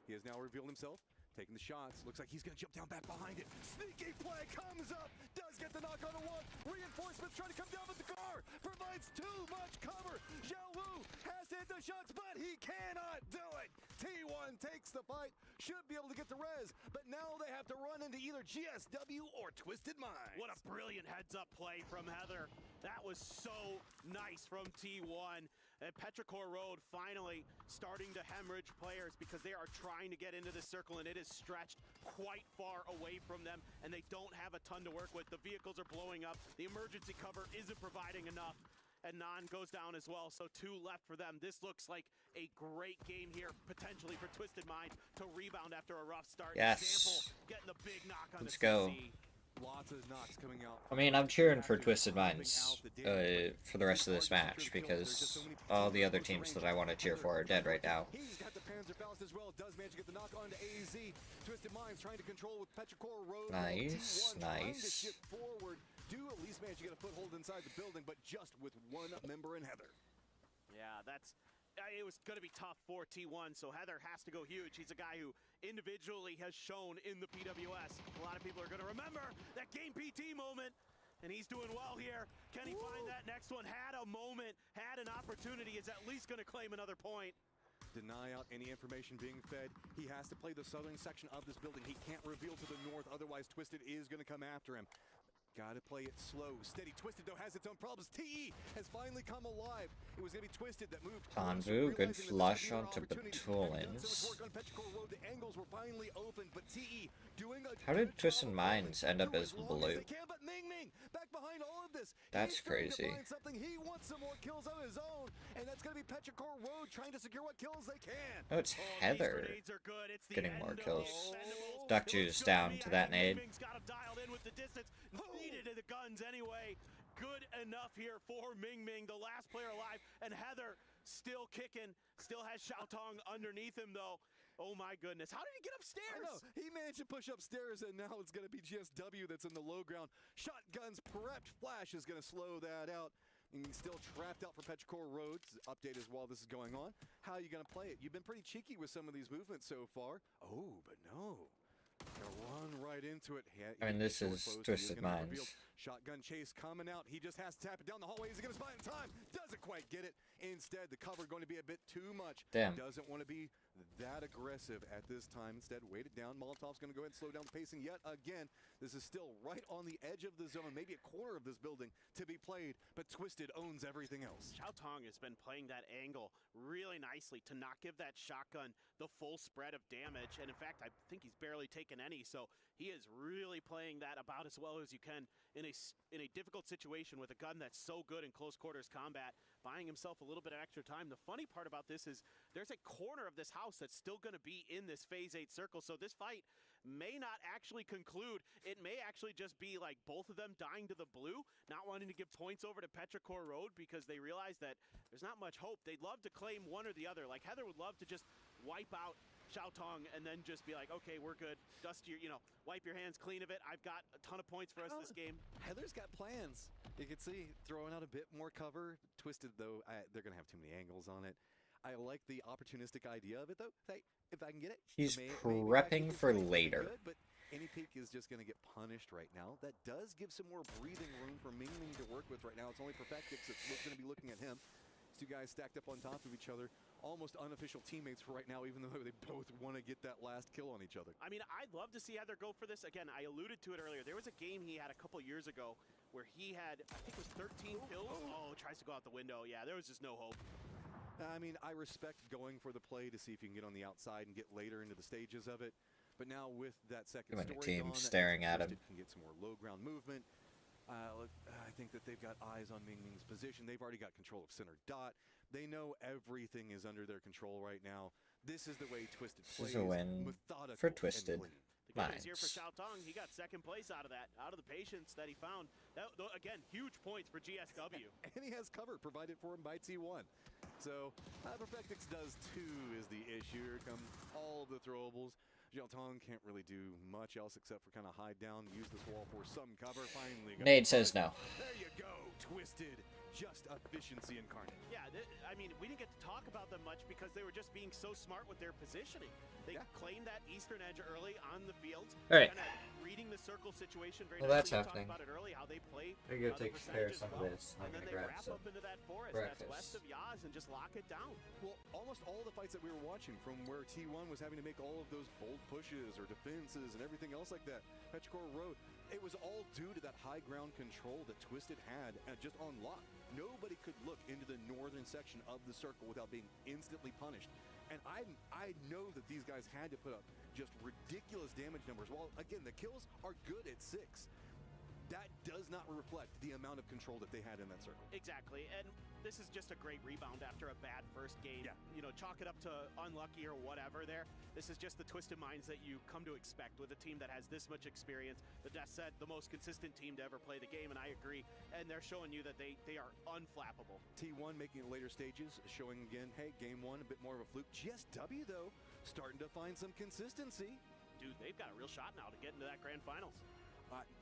He has now revealed himself, taking the shots. Looks like he's going to jump down back behind it. Sneaky play comes up. Does get the knock on a 1. Reinforcements trying to come down with the car. Provides too much cover. Zhao Wu has to hit the shots, but he cannot do it. T1 takes the fight. Should be able to get the res, but now they have to run into either GSW or Twisted Minds. What a brilliant heads-up play from Heather. That was so nice from T1. And Petrichor Road finally starting to hemorrhage players because they are trying to get into this circle, and it is stretched quite far away from them, and they don't have a ton to work with. The vehicles are blowing up. The emergency cover isn't providing enough. And Non goes down as well, so 2 left for them. This looks like a great game here, potentially for Twisted Minds to rebound after a rough start. Yes. Example, getting the big knock on Let's the go. CC. Lots of knocks coming out. I mean, I'm cheering for Twisted Minds for the rest of this match because all the other teams that I want to cheer for are dead right now. He's got the Panzer Faust as well. Does manage to get the knock onto AZ. Twisted Minds trying to control with Petrichor Road. Nice, T1 trying to nice. shift forward. Do at least manage to get a foothold inside the building, but just with one member in Heather. Yeah, it was going to be tough for T1, so Heather has to go huge. He's a guy who individually has shown in the PWS. A lot of people are going to remember that game PT moment, and he's doing well here. Can he find that next one? Had a moment, had an opportunity, is at least going to claim another point. Deny out any information being fed. He has to play the southern section of this building. He can't reveal to the north, otherwise Twisted is going to come after him. Gotta play it slow, steady. Twisted, though, has its own problems. TE has finally come alive. It was gonna be Twisted that moved. Tanvu, good flush onto Batulins. The angles were finally open, but TE doing a How did Twisted Minds end up as blue? But Ming back behind all of this. That's crazy. He wants some more kills of his own, and that's gonna be Petrichor Road trying to secure what kills they can. Oh, it's Heather getting more kills. Duck juice down to that nade. Needed the guns anyway. Good enough here for Ming, the last player alive, and Heather still kicking, still has Xiaotong underneath him though. Oh my goodness, how did he get upstairs? I know, he managed to push upstairs, and now it's going to be GSW that's in the low ground. Shotguns prepped, Flash is going to slow that out. And he's still trapped out for Petrichor Road. Update as while this is going on. How are you going to play it? You've been pretty cheeky with some of these movements so far. Oh, but no. Gonna run right into it. I mean, this is Twisted Minds. Shotgun chase coming out. He just has to tap it down the hallway. Is he gonna spot in time? Doesn't quite get it. Instead, the cover going to be a bit too much. Damn. Doesn't want to be that aggressive at this time. Instead, wait it down. Molotov's gonna go ahead and slow down the pacing yet again. This is still right on the edge of the zone, maybe a corner of this building to be played, but Twisted owns everything else. Xiaotong has been playing that angle really nicely to not give that shotgun the full spread of damage, and in fact, I think he's barely taken any, so he is really playing that about as well as you can in a difficult situation with a gun that's so good in close quarters combat, buying himself a little bit of extra time. The funny part about this is there's a corner of this house that's still going to be in this Phase 8 circle, so this fight may not actually conclude. It may actually just be like both of them dying to the blue, not wanting to give points over to Petrichor Road because they realize that there's not much hope. They'd love to claim one or the other. Like Heather would love to just wipe out Xiaotong and then just be like, okay, we're good. Dust your, wipe your hands clean of it. I've got a ton of points for us this game. Heather's got plans. You can see throwing out a bit more cover. Twisted, though, they're going to have too many angles on it. I like the opportunistic idea of it, though. Hey, if I can get it. He's prepping for later. Good, but any peek is just going to get punished right now. That does give some more breathing room for Ming to work with right now. It's only Perfectix that's going to be looking at him. These two guys stacked up on top of each other. Almost unofficial teammates for right now, even though they both want to get that last kill on each other. I mean, I'd love to see Heather go for this. Again, I alluded to it earlier. There was a game he had a couple years ago where he had, I think it was 13 kills. Oh, tries to go out the window. Yeah, there was just no hope. I mean, I respect going for the play to see if you can get on the outside and get later into the stages of it. But now with that second story team gone, staring at him, can get some more low ground movement. I think that they've got eyes on Ming's position. They've already got control of center dot. They know everything is under their control right now. This is the way Twisted plays. This is a win for Twisted. The good news here for Xiaotong, he got second place out of that, out of the patience that he found. That, again, huge points for GSW. And he has cover provided for him by T1. So, Perfectix does too is the issue. Here come all the throwables. Xiaotong can't really do much else except for kind of hide down, use this wall for some cover. Finally, Nade says no. There you go, Twisted. Just efficiency incarnate. Yeah, I mean, we didn't get to talk about them much because they were just being so smart with their positioning. They claimed that eastern edge early on the field. All right. Kind of reading the circle situation very well, that's nicely. happening. Talked about it early, how they play. I'm going to take care of some of this. And then they wrap up into that forest that's west of Yaz and just lock it down. Well, almost all the fights that we were watching from where T1 was having to make all of those bold pushes or defenses and everything else like that, Petrichor Road, it was all due to that high ground control that Twisted had just on lock. Nobody could look into the northern section of the circle without being instantly punished. And I know that these guys had to put up just ridiculous damage numbers. While, again, the kills are good at 6. That does not reflect the amount of control that they had in that circle. Exactly, and this is just a great rebound after a bad first game. Yeah. You know, chalk it up to unlucky or whatever there. This is just the twisted minds that you come to expect with a team that has this much experience. The Death said the most consistent team to ever play the game, and I agree. And they're showing you that they are unflappable. T1 making it later stages, showing again, hey, game 1, a bit more of a fluke. GSW, though, starting to find some consistency. Dude, they've got a real shot now to get into that grand finals.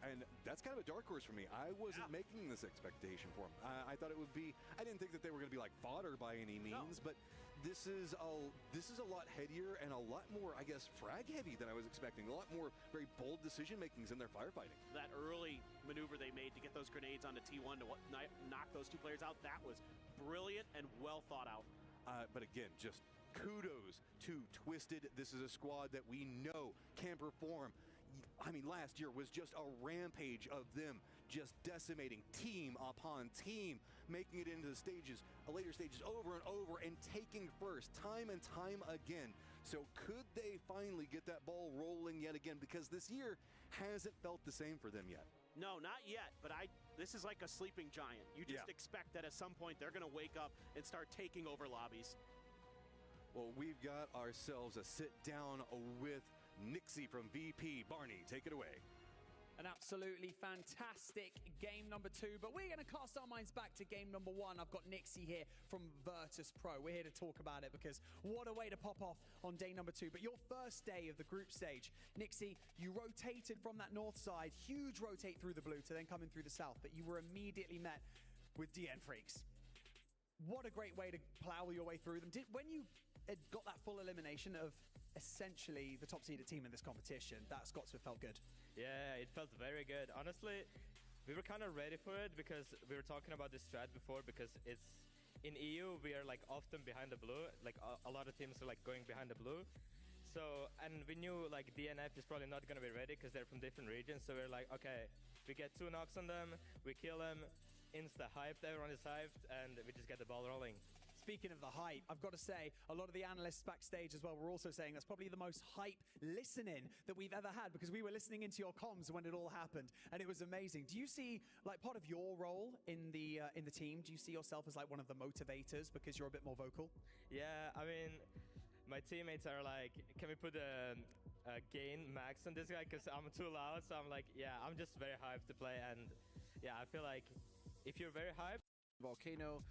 And that's kind of a dark horse for me. I wasn't making this expectation for them. I thought it would be. I didn't think that they were going to be like fodder by any means, but this is a lot headier and a lot more, I guess, frag heavy than I was expecting. A lot more very bold decision makings in their firefighting. That early maneuver they made to get those grenades onto T1 to knock those two players out, that was brilliant and well thought out. But again, just kudos to Twisted. This is a squad that we know can perform. I mean, last year was just a rampage of them just decimating team upon team, making it into the stages, later stages over and over, and taking first time and time again. So could they finally get that ball rolling yet again? Because this year hasn't felt the same for them yet. No, not yet, but this is like a sleeping giant. You just expect that at some point they're going to wake up and start taking over lobbies. Well, we've got ourselves a sit down with Nixie from VP. Barney, take it away. An absolutely fantastic game number 2, but we're going to cast our minds back to game number 1. I've got Nixie here from Virtus Pro. We're here to talk about it because what a way to pop off on day number 2. But your first day of the group stage, Nixie, you rotated from that north side, huge rotate through the blue to then come in through the south, but you were immediately met with DN Freaks. What a great way to plow your way through them. When you had got that full elimination of essentially the top seeded team in this competition, that's got to have felt good. Yeah, it felt very good. Honestly, we were kind of ready for it because we were talking about this strat before, because it's in EU we are like often behind the blue, like a lot of teams are like going behind the blue. So, and we knew like DNF is probably not going to be ready because they're from different regions, so we're like, okay, we get 2 knocks on them, we kill them, insta-hyped, everyone is hyped, and we just get the ball rolling. Speaking of the hype, I've got to say, a lot of the analysts backstage as well were also saying that's probably the most hype listening that we've ever had, because we were listening into your comms when it all happened, and it was amazing. Do you see, like, part of your role in the team, do you see yourself as like one of the motivators because you're a bit more vocal? Yeah, I mean, my teammates are like, can we put a gain max on this guy because I'm too loud? So I'm like, yeah, I'm just very hyped to play, and yeah, I feel like if you're very hyped, Volcano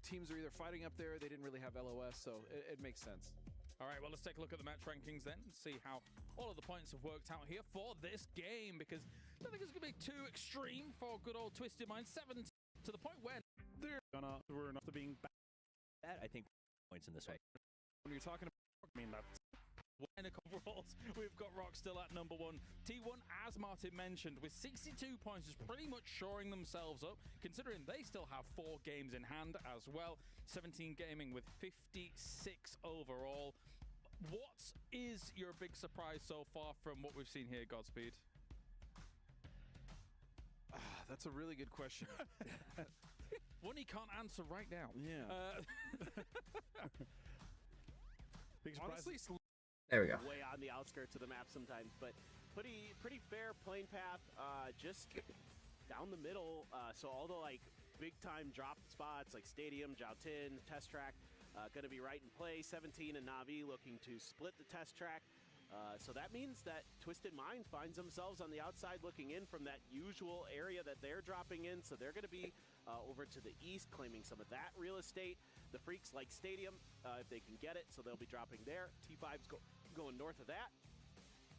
teams are either fighting up there, they didn't really have LOS, so it makes sense. All right, well, let's take a look at the match rankings then and see how all of the points have worked out here for this game, because I don't think it's going to be too extreme for good old Twisted Mind. 7 to the point where they're gonna we're not being bad. I think points in this way. When you're talking about, I mean, that's winning overalls. We've got Rock still at number 1. T1, as Martin mentioned, with 62 points, is pretty much shoring themselves up, considering they still have 4 games in hand as well. 17 Gaming with 56 overall. What is your big surprise so far from what we've seen here, Godspeed? That's a really good question. One he can't answer right now. Yeah. Big surprise. Honestly, There we go. Way on the outskirts of the map sometimes, but pretty fair playing path, just down the middle. So all the like big time drop spots like Stadium, Joutin, Test Track, going to be right in play. 17 and Na'Vi looking to split the Test Track. So that means that Twisted Minds finds themselves on the outside looking in from that usual area that they're dropping in. So they're going to be over to the east, claiming some of that real estate. The Freaks like Stadium if they can get it, so they'll be dropping there. T5's going north of that.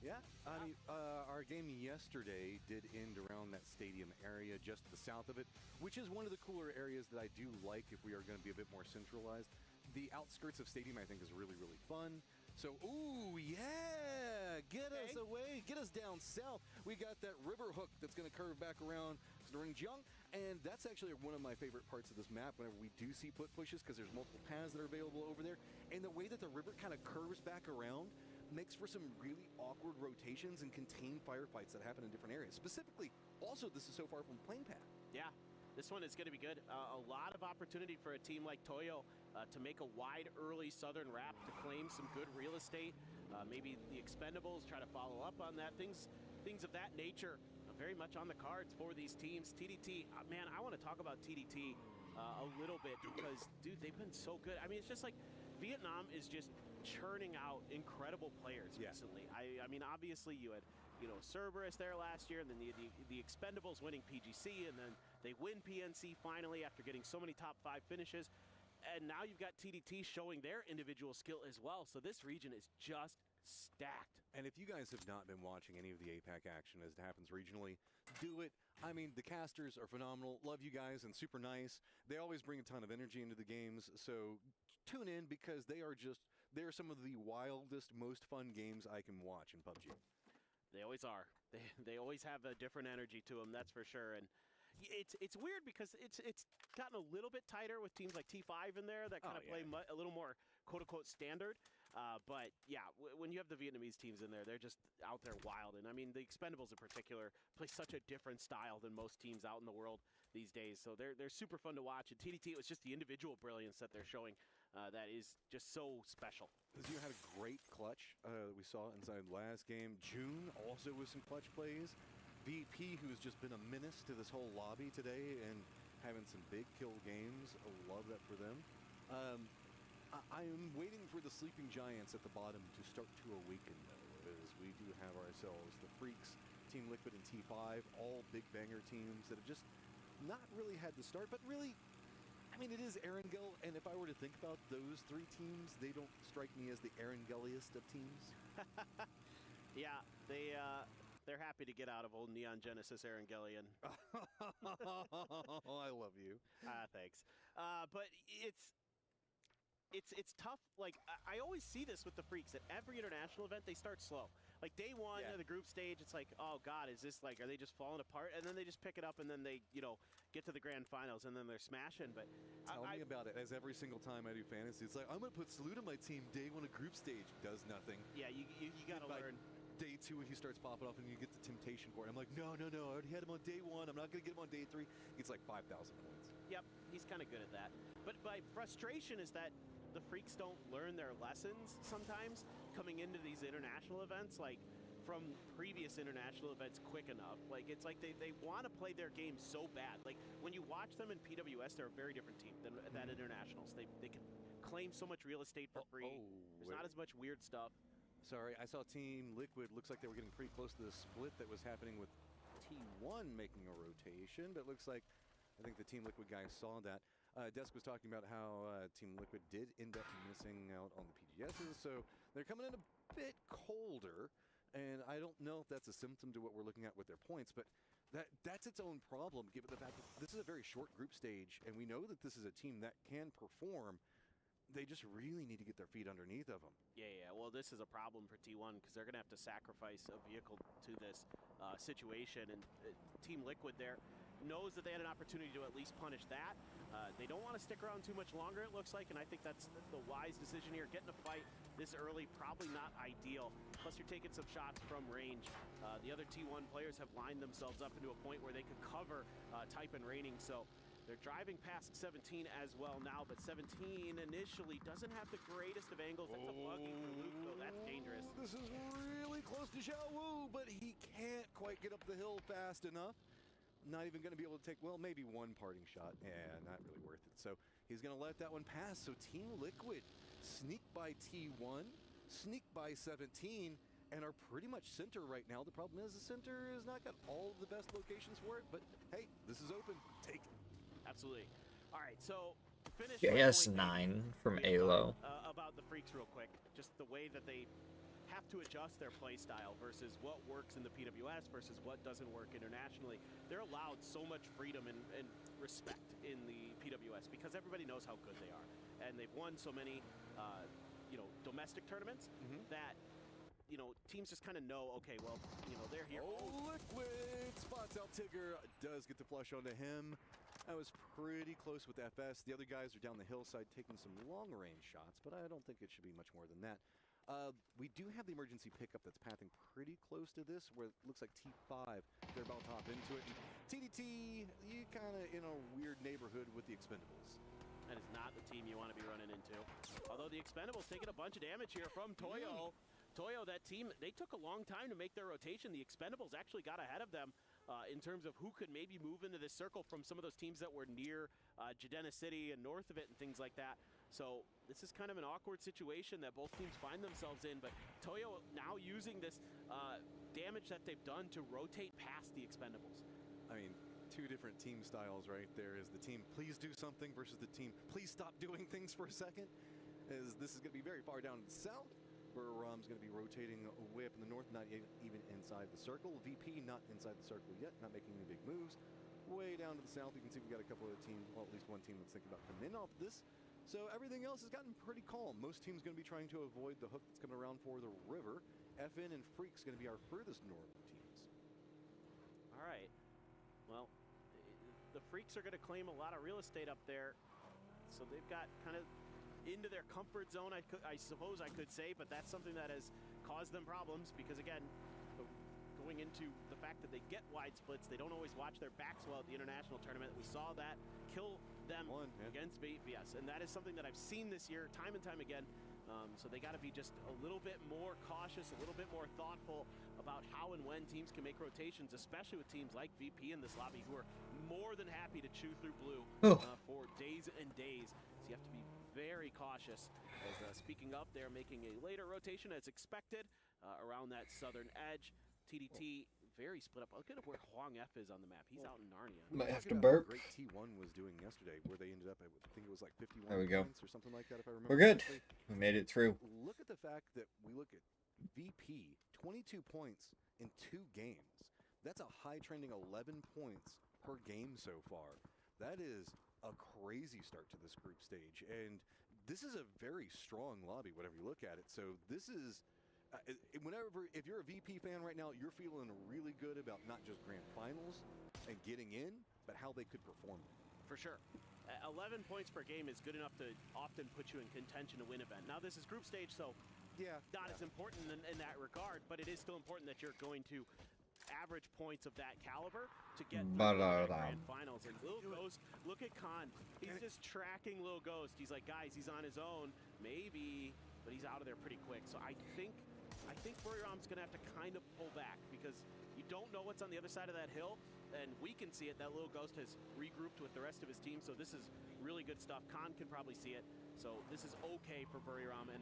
Yeah, I mean, our game yesterday did end around that stadium area, just to the south of it, which is one of the cooler areas that I do like if we are going to be a bit more centralized. The outskirts of stadium, I think, is really, really fun. So, ooh, yeah, get us away, get us down south. We got that river hook that's going to curve back around Ringjung, and that's actually one of my favorite parts of this map whenever we do see put pushes, because there's multiple paths that are available over there, and the way that the river kind of curves back around makes for some really awkward rotations and contained firefights that happen in different areas. Specifically, also, this is so far from plane path. Yeah. This one is going to be good. A lot of opportunity for a team like Toyo to make a wide early southern wrap to claim some good real estate. Maybe the Expendables try to follow up on that. Things of that nature very much on the cards for these teams. TDT, man, I want to talk about TDT a little bit because, dude, they've been so good. I mean, it's just like Vietnam is just churning out incredible players recently. I mean, obviously you had, Cerberus there last year, and then the Expendables winning PGC, and then they win PNC finally after getting so many top 5 finishes. And now you've got TDT showing their individual skill as well. So this region is just stacked. And if you guys have not been watching any of the APAC action as it happens regionally, do it. I mean, the casters are phenomenal. Love you guys and super nice. They always bring a ton of energy into the games. So tune in because they're some of the wildest, most fun games I can watch in PUBG. They always are. They always have a different energy to them, that's for sure. And it's weird because it's gotten a little bit tighter with teams like T5 in there that kind of play a little more quote-unquote standard. But yeah, when you have the Vietnamese teams in there, they're just out there wild. And I mean, the Expendables in particular play such a different style than most teams out in the world these days. So they're super fun to watch. And TDT, it was just the individual brilliance that they're showing that is just so special. You had a great clutch we saw inside last game. June also with some clutch plays. VP, who's just been a menace to this whole lobby today and having some big kill games. I love that for them. I am waiting for the sleeping giants at the bottom to start to awaken, though, as we do have ourselves the Freaks, Team Liquid, and T5, all big banger teams that have just not really had the start, but really, I mean, it is Erangel, and if I were to think about those 3 teams, they don't strike me as the Erangeliest of teams. Yeah, they're happy to get out of old Neon Genesis Erangelion. I love you. Thanks. But it's tough. Like, I always see this with the Freaks. At every international event, they start slow. Like, day one of the group stage, it's like, oh, God, is this, like, are they just falling apart? And then they just pick it up, and then they, get to the grand finals, and then they're smashing. But Tell me about it. As every single time I do fantasy, it's like, I'm going to put Salute on my team day one of group stage. Does nothing. Yeah, you got to learn. Day 2, he starts popping off, and you get the temptation for it. I'm like, no, I already had him on day 1. I'm not going to get him on day 3. It's like 5,000 points. Yep, he's kind of good at that. But my frustration is that the Freaks don't learn their lessons sometimes coming into these international events, like from previous international events quick enough. Like, it's like they want to play their game so bad. Like, when you watch them in PWS, they're a very different team than internationals. They can claim so much real estate for free. There's not as much weird stuff. Sorry, I saw Team Liquid. Looks like they were getting pretty close to the split that was happening with T1 making a rotation, but it looks like I think the Team Liquid guys saw that. Desk was talking about how Team Liquid did end up missing out on the PGSs, so they're coming in a bit colder, and I don't know if that's a symptom to what we're looking at with their points, but that's its own problem, given the fact that this is a very short group stage, and we know that this is a team that can perform. They just really need to get their feet underneath of them. Yeah. Well, this is a problem for T1 because they're going to have to sacrifice a vehicle to this situation, and Team Liquid there knows that they had an opportunity to at least punish that. They don't want to stick around too much longer, it looks like, and I think that's the wise decision here. Getting a fight this early, probably not ideal. Plus, you're taking some shots from range. The other T1 players have lined themselves up into a point where they could cover Type and Raining, so they're driving past 17 as well now, but 17 initially doesn't have the greatest of angles. That's a bugging for Luke, though. That's dangerous. This is really close to Xiao Wu, but he can't quite get up the hill fast enough. Not even going to be able to take, well, maybe one parting shot. Yeah, not really worth it. So he's going to let that one pass. So Team Liquid sneak by T1, sneak by 17, and are pretty much center right now. The problem is the center has not got all of the best locations for it, but hey, this is open. Take it. Absolutely. All right, so finish. JS9 from ALO. About the Freaks real quick. Just the way that they have to adjust their play style versus what works in the PWS versus what doesn't work internationally. They're allowed so much freedom and respect in the PWS because everybody knows how good they are. And they've won so many, domestic tournaments that, teams just kind of know, okay, well, they're here. Oh, Liquid spots out Tigger. Does get the flush onto him. That was pretty close with FS. The other guys are down the hillside taking some long-range shots, but I don't think it should be much more than that. We do have the emergency pickup that's pathing pretty close to this, where it looks like T5, they're about to hop into it. And TDT, you kind of in a weird neighborhood with the Expendables. That is not the team you want to be running into. Although the Expendables taking a bunch of damage here from Toyo. Toyo, that team, they took a long time to make their rotation. The Expendables actually got ahead of them in terms of who could maybe move into this circle from some of those teams that were near Jadena City and north of it and things like that. So this is kind of an awkward situation that both teams find themselves in, but Toyo now using this damage that they've done to rotate past the Expendables. I mean, two different team styles right there. Is the team, please do something, versus the team, please stop doing things for a second. As this is going to be very far down to the south. Ram's going to be rotating way up in the north, not even inside the circle. VP not inside the circle yet, not making any big moves. Way down to the south, you can see we've got a couple of teams, well, at least one team that's thinking about coming in off this. So everything else has gotten pretty calm. Most teams going to be trying to avoid the hook that's coming around for the river. FN and Freak's going to be our furthest north teams. All right. Well, the Freaks are going to claim a lot of real estate up there. So they've got kind of into their comfort zone, I suppose I could say, but that's something that has caused them problems because, again, going into the fact that they get wide splits, they don't always watch their backs well at the international tournament. We saw that kill them against BS, and that is something that I've seen this year time and time again. So they got to be just a little bit more cautious, a little bit more thoughtful about how and when teams can make rotations, especially with teams like VP in this lobby who are more than happy to chew through blue for days and days. So you have to be very cautious. As speaking up, they're making a later rotation as expected around that southern edge. TDT very split up. Look at where Huang F is on the map. He's out in Narnia. Might have to burp. Great T1 was doing yesterday, where they ended up at, I think it was like 51 There we go. points or something like that, if I remember. We're good. correctly. We made it through. Look at the fact that we look at VP, 22 points in 2 games. That's a high trending 11 points per game so far. That is a crazy start to this group stage, and this is a very strong lobby, whatever you look at it. So this is, if you're a VP fan right now, you're feeling really good about not just grand finals and getting in, but how they could perform. For sure. 11 points per game is good enough to often put you in contention to win event. Now this is group stage, so not as important in that regard, but it is still important that you're going to average points of that caliber to get through the grand finals. And Lil Ghost, look at Khan. He's just tracking Lil Ghost. He's like, guys, he's on his own, maybe, but he's out of there pretty quick. So I think Buriram's going to have to kind of pull back because you don't know what's on the other side of that hill, and we can see it that Lil Ghost has regrouped with the rest of his team, so this is really good stuff. Khan can probably see it, so this is okay for Buriram, and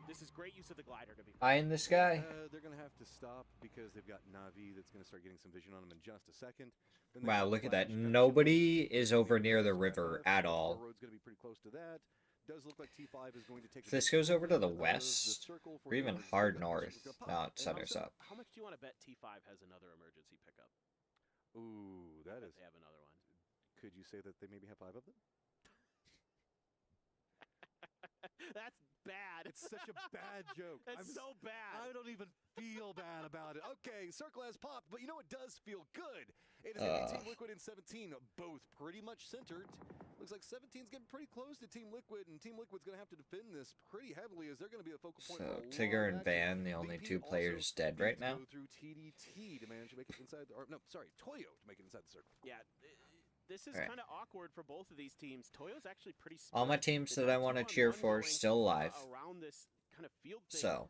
this is great use of the glider to be. Eye in the sky. They're going to have to stop because they've got Navi that's going to start getting some vision on them in just a second. Wow, look at that. Nobody is over near the river at all. The road's going to be pretty close to that. Does look like T5 is going to take. If this goes over to the west, or even hard north, now it centers up. How much do you want to bet T5 has another emergency pickup? Ooh, that is. They have another one. Could you say that they maybe have 5 of them? That's bad. It's such a bad joke. It's so bad. I don't even feel bad about it. Okay, Circle has popped, but you know it does feel good. It is going to be Team Liquid and 17, both pretty much centered. Looks like 17's getting pretty close to Team Liquid, and Team Liquid's going to have to defend this pretty heavily as they're going to be a focal point. So Tigger and Van, the only 2 players dead right now. Go through TDT to manage to make it inside, Toyo to make it inside the circle. Yeah. This is kind of awkward for both of these teams. Toyo's actually pretty split. All my teams that I want to cheer for still alive. Around this kind of field thing. So.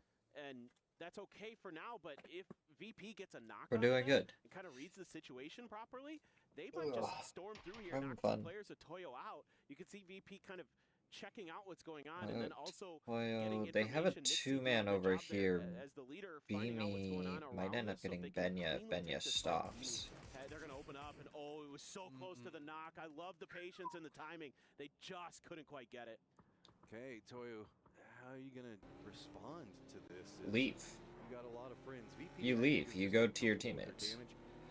And that's okay for now, but if VP gets a knock, we're doing good. And kind of reads the situation properly, they might just storm through here, knock the players of Toyo out. You can see VP kind of checking out what's going on, and then also getting they have a 2-man over here. As the leader, Beanie might end up getting Benya if Benya stops. They're going to open up, and it was so close to the knock. I love the patience and the timing. They just couldn't quite get it. Okay, Toyo, how are you going to respond to this? Leave. You got a lot of friends. VP you leave. You go to your teammates.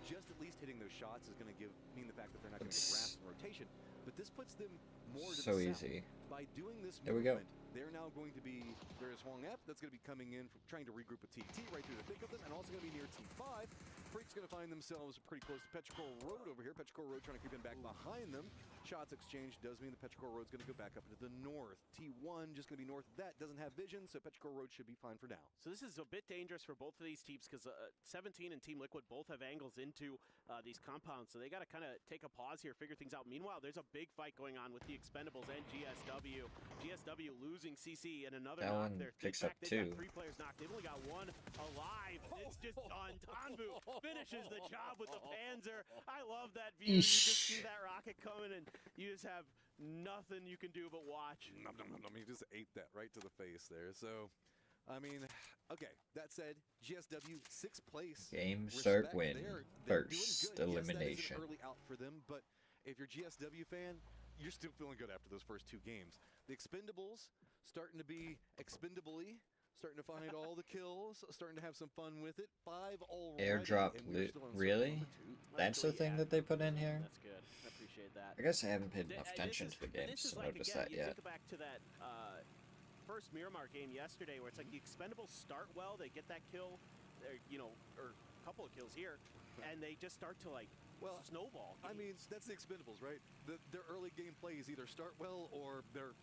Just at least hitting those shots is going to mean the fact that they're not going to get grasped in rotation. But this puts them more to so the easy. By doing this there we go. They're now going to be, there's Hwang F that's going to be coming in, from trying to regroup with TT right through the thick of them, and also going to be near T5. Freak's going to find themselves pretty close to Petrichor Road over here. Petrichor Road trying to creep in back behind them. Shots exchanged does mean the Petrichor Road's going to go back up into the north. T1 just going to be north of that, doesn't have vision, so Petrichor Road should be fine for now. So this is a bit dangerous for both of these teams because 17 and Team Liquid both have angles into these compounds, so they got to kind of take a pause here, figure things out. Meanwhile, there's a big fight going on with the Expendables and GSW. GSW losing CC and another That knock one there. picks They've up got 2. 3 players knocked. They've only got 1 alive. It's just done. Tanbu finishes the job with the Panzer. I love that view. You just see that rocket coming, and you just have nothing you can do but watch. Nom, nom, nom, nom. He just ate that right to the face there. So, I mean, okay, that said, GSW 6th place. Game, start, Respect. win. They're doing First good. elimination. Yes, that is an early out for them, but if you're a GSW fan, you're still feeling good after those first 2 games. The Expendables starting to be expendably, starting to find all the kills, starting to have some fun with it. 5 already. Airdrop and we're loot. still on circle Really? number 2. That's the thing that they put in here? That's good. I appreciate that. I guess I haven't paid enough This attention is- to the and games this is to like, notice again, that you yet. think back to that first Miramar game yesterday where it's like the Expendables start well, they get that kill, or a couple of kills here, and they just start to like snowball. I mean, that's the Expendables, right? Their early game plays either start well or they're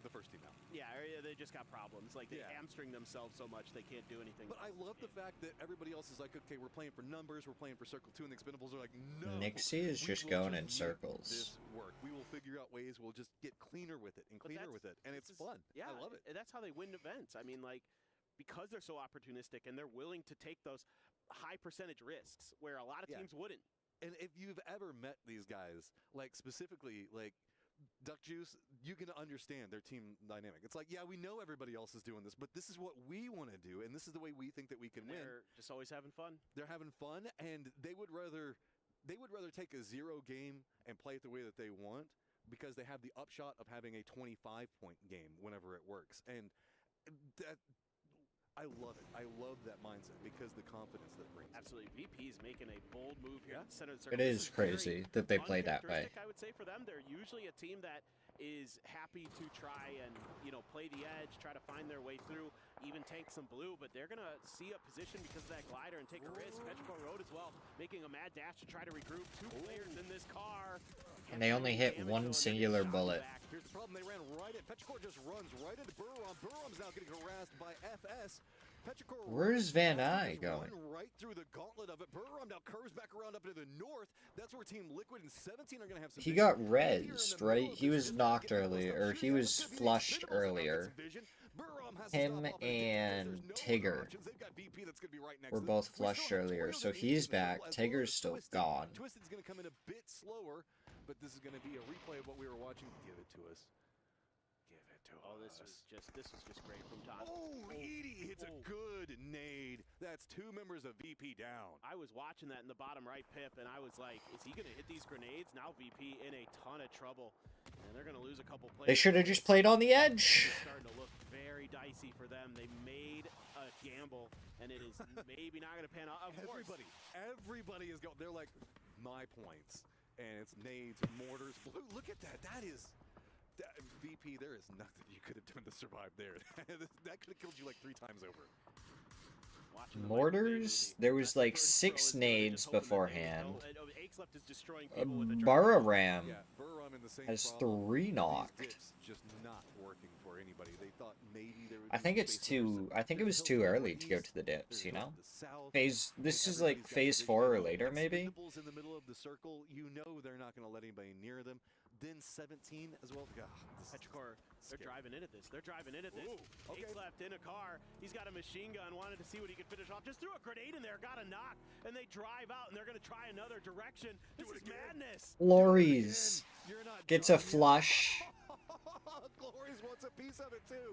the first team out. Yeah, or they just got problems. Like they Yeah. hamstring themselves so much they can't do anything. But I love the fact that everybody else is like, okay, we're playing for numbers, we're playing for Circle 2, and the Expendables are like, no. Nixie is we just will going in make circles. This work. We will figure out ways. We'll just get cleaner with it and But cleaner with it, and it's this is- fun. Yeah, I love it. That's how they win events. I mean, like, because they're so opportunistic and they're willing to take those high percentage risks where a lot of Yeah. teams wouldn't. And if you've ever met these guys, like specifically, like Duck Juice, you can understand their team dynamic. It's like, yeah, we know everybody else is doing this, but this is what we want to do, and this is the way we think that we can win. They're just always having fun. They're having fun, and they would rather take a 0 game and play it the way that they want because they have the upshot of having a 25-point game whenever it works. And that, I love it. I love that mindset because the confidence that brings. Absolutely. VP is making a bold move here. Yeah. At the center of the circle. It This is crazy very that they play that way. uncharacteristic, I would say for them, they're usually a team that is happy to try and play the edge, try to find their way through, even tank some blue. But they're gonna see a position because of that glider and take a risk. Petrichor Road as well, making a mad dash to try to regroup. 2 players in this car. And they only hit Damage, one though, and then singular shot bullet. back. Here's the problem. They ran right at Petrichor. Just runs right into Burrom. Burrom's now getting harassed by FS. Petrichor Where's Van Eye just going? run right through the gauntlet of it. Burrom now curves back around up into the north. That's where Team Liquid and 17 are going to have some. He vision. got Right here in the rezzed, middle right? of He this, was just knocked getting close earlier, to or he shooting. was This could be the flushed Expendables that have got earlier. some vision. Burrom has to Him stop off and there's no other Tigger options. They've got VP that's going to be right next were to them. both We flushed still have earlier, Toils so and he's Ace in the back. middle, as well Tigger's as still Twisted. gone. Twisted's going to come in a bit slower, but this is going to be a replay of what we were watching. Give it to us. Give it to Oh, us. this was just great from Todd. Oh, Edie hits a good nade. That's 2 members of VP down. I was watching that in the bottom right, Pip, and I was like, is he going to hit these grenades? Now VP in a ton of trouble, and they're going to lose a couple players. They should have just played on the edge. It's starting to look very dicey for them. They made a gamble, and it is maybe not going to pan out. Of course. Everybody is going. They're like, my points. And it's nades, mortars. Look at that. That is... VP, there is nothing you could have done to survive there. That could have killed you like 3 times over. Watching the Mortars? Liquid, There was that like first 6 throw is really nades just hoping that they beforehand. don't- Axleft is destroying people with a Bara drone. Ram Yeah, Burrom in the same has problem. 3 These knocked. dips just not working for anybody. They thought maybe there would I be think it's space for too. some- I think it there's was hills too to the early to go east, to the dips. there's You hills know, to the south, phase. This and is like everybody's got phase vision. 4 or later, maybe. Expendables in the middle of the circle, you know they're not going to let anybody near them. Then 17 as well. God, this is Petrichor, they're scary. driving into this. They're driving into this. Ooh, okay. Left in a car. He's got a machine gun. Wanted to see what he could finish off. Just threw a grenade in there. Got a knock. And they drive out, and they're going to try another direction. This is madness. Glories You're not gets a done yet. flush. Glories wants a piece of it too.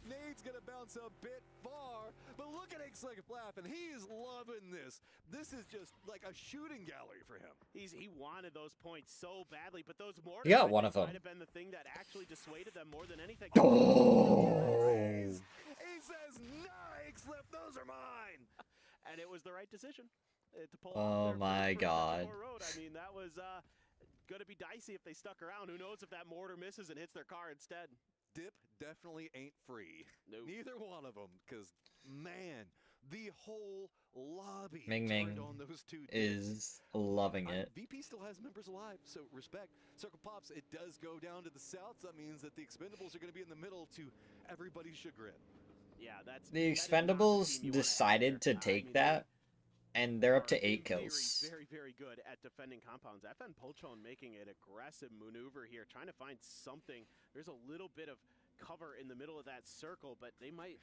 Nade's gonna bounce a bit far, but look at X-Leg flapping. He's loving this. This is just like a shooting gallery for him. He wanted those points so badly, but those mortars He got I one think, of them. might have been the thing that actually dissuaded them more than anything. Oh. He says, "Nice, left. Those are mine." And it was the right decision to pull Oh off their my first God. Petrichor Road. I mean, that was going to be dicey if they stuck around. Who knows if that mortar misses and hits their car instead. dip definitely ain't free. Nope. Neither one of them, because, man, the whole lobby Ming turned Ming on those two dips. is loving it. VP still has members alive, so respect. Circle Pops, it does go down to the south. So that means that the Expendables are going to be in the middle to everybody's chagrin. Yeah, that's The that is not the Expendables team you wanna have decided to here. I take mean, that, and they're up are to 8 very, kills. Very, very good at defending compounds. FN Polchon making an aggressive maneuver here, trying to find something. There's a little bit of cover in the middle of that circle, but they might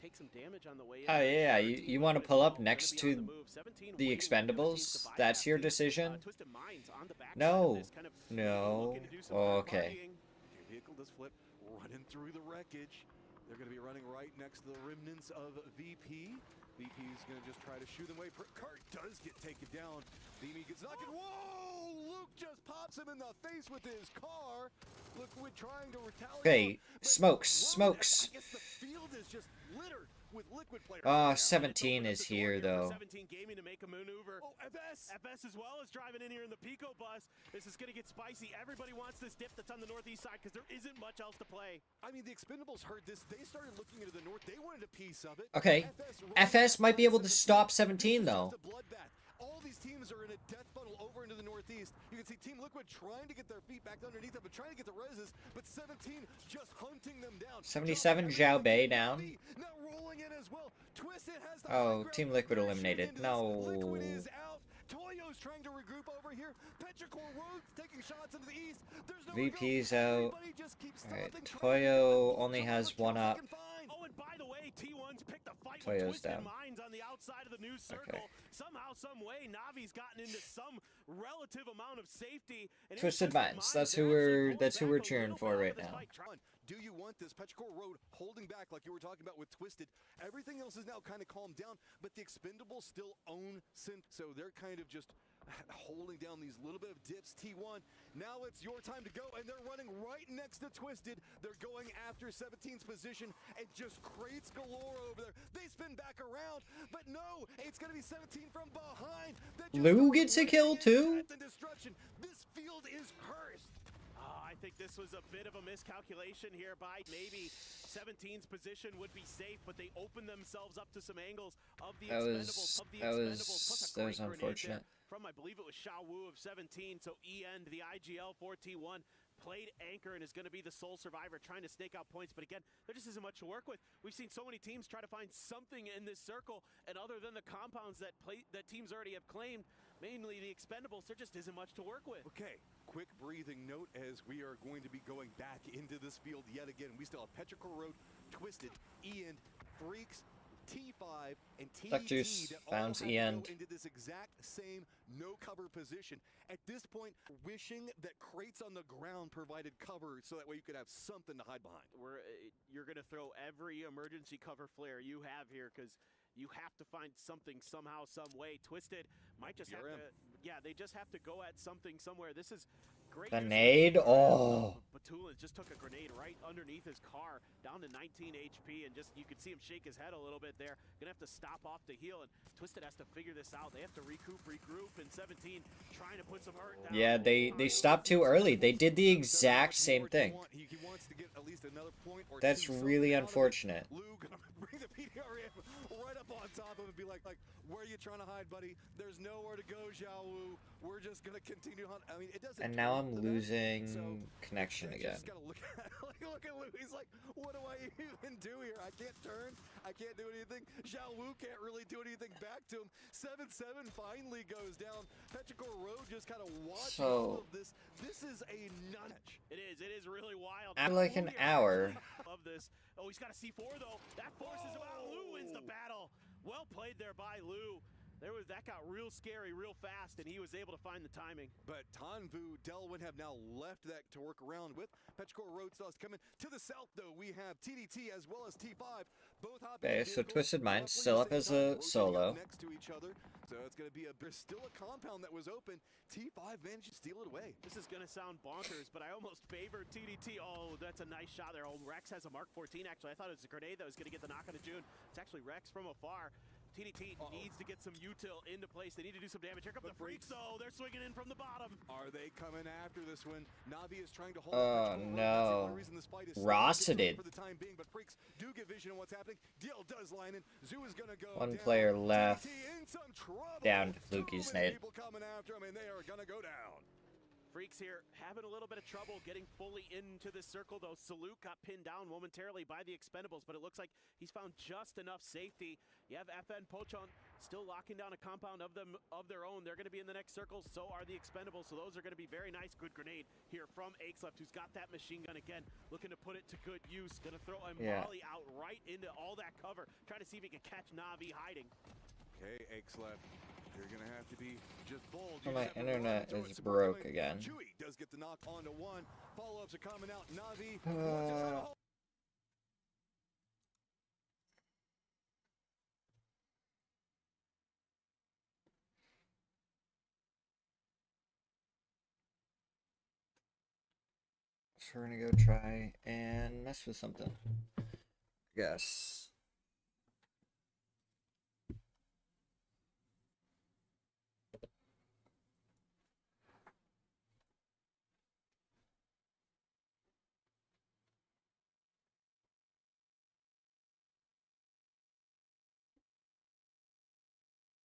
take some damage on the way in. Oh yeah, Sure, you T1 want to as pull well, up gonna next be on to the move. 17 the waiting for the other teams Expendables? to bypass That's your it. decision? Twisted Minds on the backside No. of this, kind of No. looking to do some Okay. partying. Your vehicle does flip, running through the wreckage. They're going to be running right next to the remnants of VP. VP's going to just try to shoot them away. Kurt does get taken down. Demi gets knocked. Whoa! Luke just pops him in the face with his car. Liquid trying to retaliate. Okay, But smokes, Road, smokes. I guess the field is just littered with Liquid players. Oh, right now. 17 Open up is the door here, for though. 17 Gaming to make a maneuver. Oh, FS! FS as well is driving in here in the Pico bus. This is going to get spicy. Everybody wants this dip that's on the northeast side because there isn't much else to play. I mean, the Expendables heard this. They started looking into the north. They wanted a piece of it. Okay, FS might be able to stop 17, though. This is just a bloodbath. All these teams are in a death funnel over into the northeast. You can see Team Liquid trying to get their feet back underneath them, but trying to get the reses, but 17 just hunting them down. 77 Zhao Bei down. Now rolling in as well. Twisted has the Oh, high ground. Team Liquid They're eliminated. shooting into this. No. Liquid is out. Toyo's trying to regroup over here. Petrichor Road's taking shots into the east. There's nowhere to go. VP's out. Everybody just keeps Alright, stopping, trying to Toyo get only some has other one kills they up. can find. Oh, and by the way, T1's picked a fight Toyo's with Twisted down. Minds on the outside of the new circle. Somehow, some way, Navi's gotten into some relative amount of safety. And Twisted Minds, that's who we're cheering for right now. Do you want this Petrichor Road holding back like you were talking about with Twisted? Everything else is now kind of calmed down, but the Expendables still own Synth, so they're kind of just holding down these little bit of dips. T1, now it's your time to go, and they're running right next to Twisted. They're going after 17's position, and just crates galore over there. They spin back around, but no, it's going to be 17 from behind. Lou gets a kill too? Destruction. This field is cursed. I think this was a bit of a miscalculation here by maybe 17's position would be safe, but they opened themselves up to some angles of the Expendables. That was unfortunate. From, I believe it was Xiao Wu of 17, so E-End, the IGL 4T1, played anchor and is going to be the sole survivor trying to snake out points, but again, there just isn't much to work with. We've seen so many teams try to find something in this circle, and other than the compounds that teams already have claimed, mainly the Expendables, there just isn't much to work with. Okay, quick breathing note as we are going to be going back into this field yet again. We still have Petrichor Road, Twisted, E-End, Freaks, T5, and Duckjuice TDT that found all have to E-End. go into this exact same no cover position. At this point, wishing that crates on the ground provided cover so that way you could have something to hide behind. You're going to throw every emergency cover flare you have here because you have to find something somehow, some way. Twisted might just have to, yeah, they just have to go at something somewhere. This is great. The nade? Oh. Batulin just took a grenade right underneath his car, down to 19 HP, and just, you could see him shake his head a little bit there. Gonna have to stop off to heal, and Twisted has to figure this out. They have to recoup, regroup, and 17 trying to put some hurt down. Yeah, they stopped too early. They did the exact same thing. He wants to get at least another point or That's two, really something out of it. unfortunate. Lou gonna bring the PDRM right up on top of him and be like, where are you trying to hide, buddy? There's nowhere to go, Xiao Wu. We're just gonna continue hunt. I mean, it doesn't. And now turn I'm to that. losing So, connection you again. just gotta look at look at Lou. He's like, what do I even do here? I can't turn. I can't do anything. Xiao Wu can't really do anything back to him. 7-7 finally goes down. Petrichor Road just kind of watching all of this. This is a nutch. It is really wild. After like an hour. Of this. Oh, he's got a C4 though. That forces him out. Lou wins the battle. Well played there by Lou. That got real scary real fast, and he was able to find the timing. But Tanvu, Delwyn have now left that to work around with. Petrichor Road still is coming. To the south, though, we have TDT as well as T5. Both hopping Okay, in so vehicles, Twisted Minds roughly still the up same as time, a rotating up solo. next to each other. So it's going to be there's still a compound that was open. T5 managed to steal it away. This is going to sound bonkers, but I almost favor TDT. Oh, that's a nice shot there. Oh, Rex has a Mark 14, actually. I thought it was a grenade that was going to get the knock on to June. It's actually Rex from afar. TDT needs to get some util into place. They need to do some damage. Here come the freaks, though. They're swinging in from the bottom. Are they coming after this one? Navi is trying to hold Oh, up. no. Rosteted. For the time being, but freaks do get vision of what's happening. DL does line in. Zoo is gonna go One down. player left. TDT in some trouble. Down to Fluky's So many nade. people coming after him, and they are gonna go down. Freaks here having a little bit of trouble getting fully into this circle, though. Salute got pinned down momentarily by the Expendables, but it looks like he's found just enough safety. You have FN Pochon still locking down a compound of their own. They're going to be in the next circle, so are the Expendables, so those are going to be very nice. Good grenade here from Axleft, who's got that machine gun again, looking to put it to good use. Going to throw a molly out right into all that cover, trying to see if he can catch Navi hiding. Okay, Axleft. You're gonna have to be just bold. Oh, my internet is broke again. Chewy does get the knock onto one. Follow-ups are coming out. Navi. So we're gonna go try and mess with something. I guess.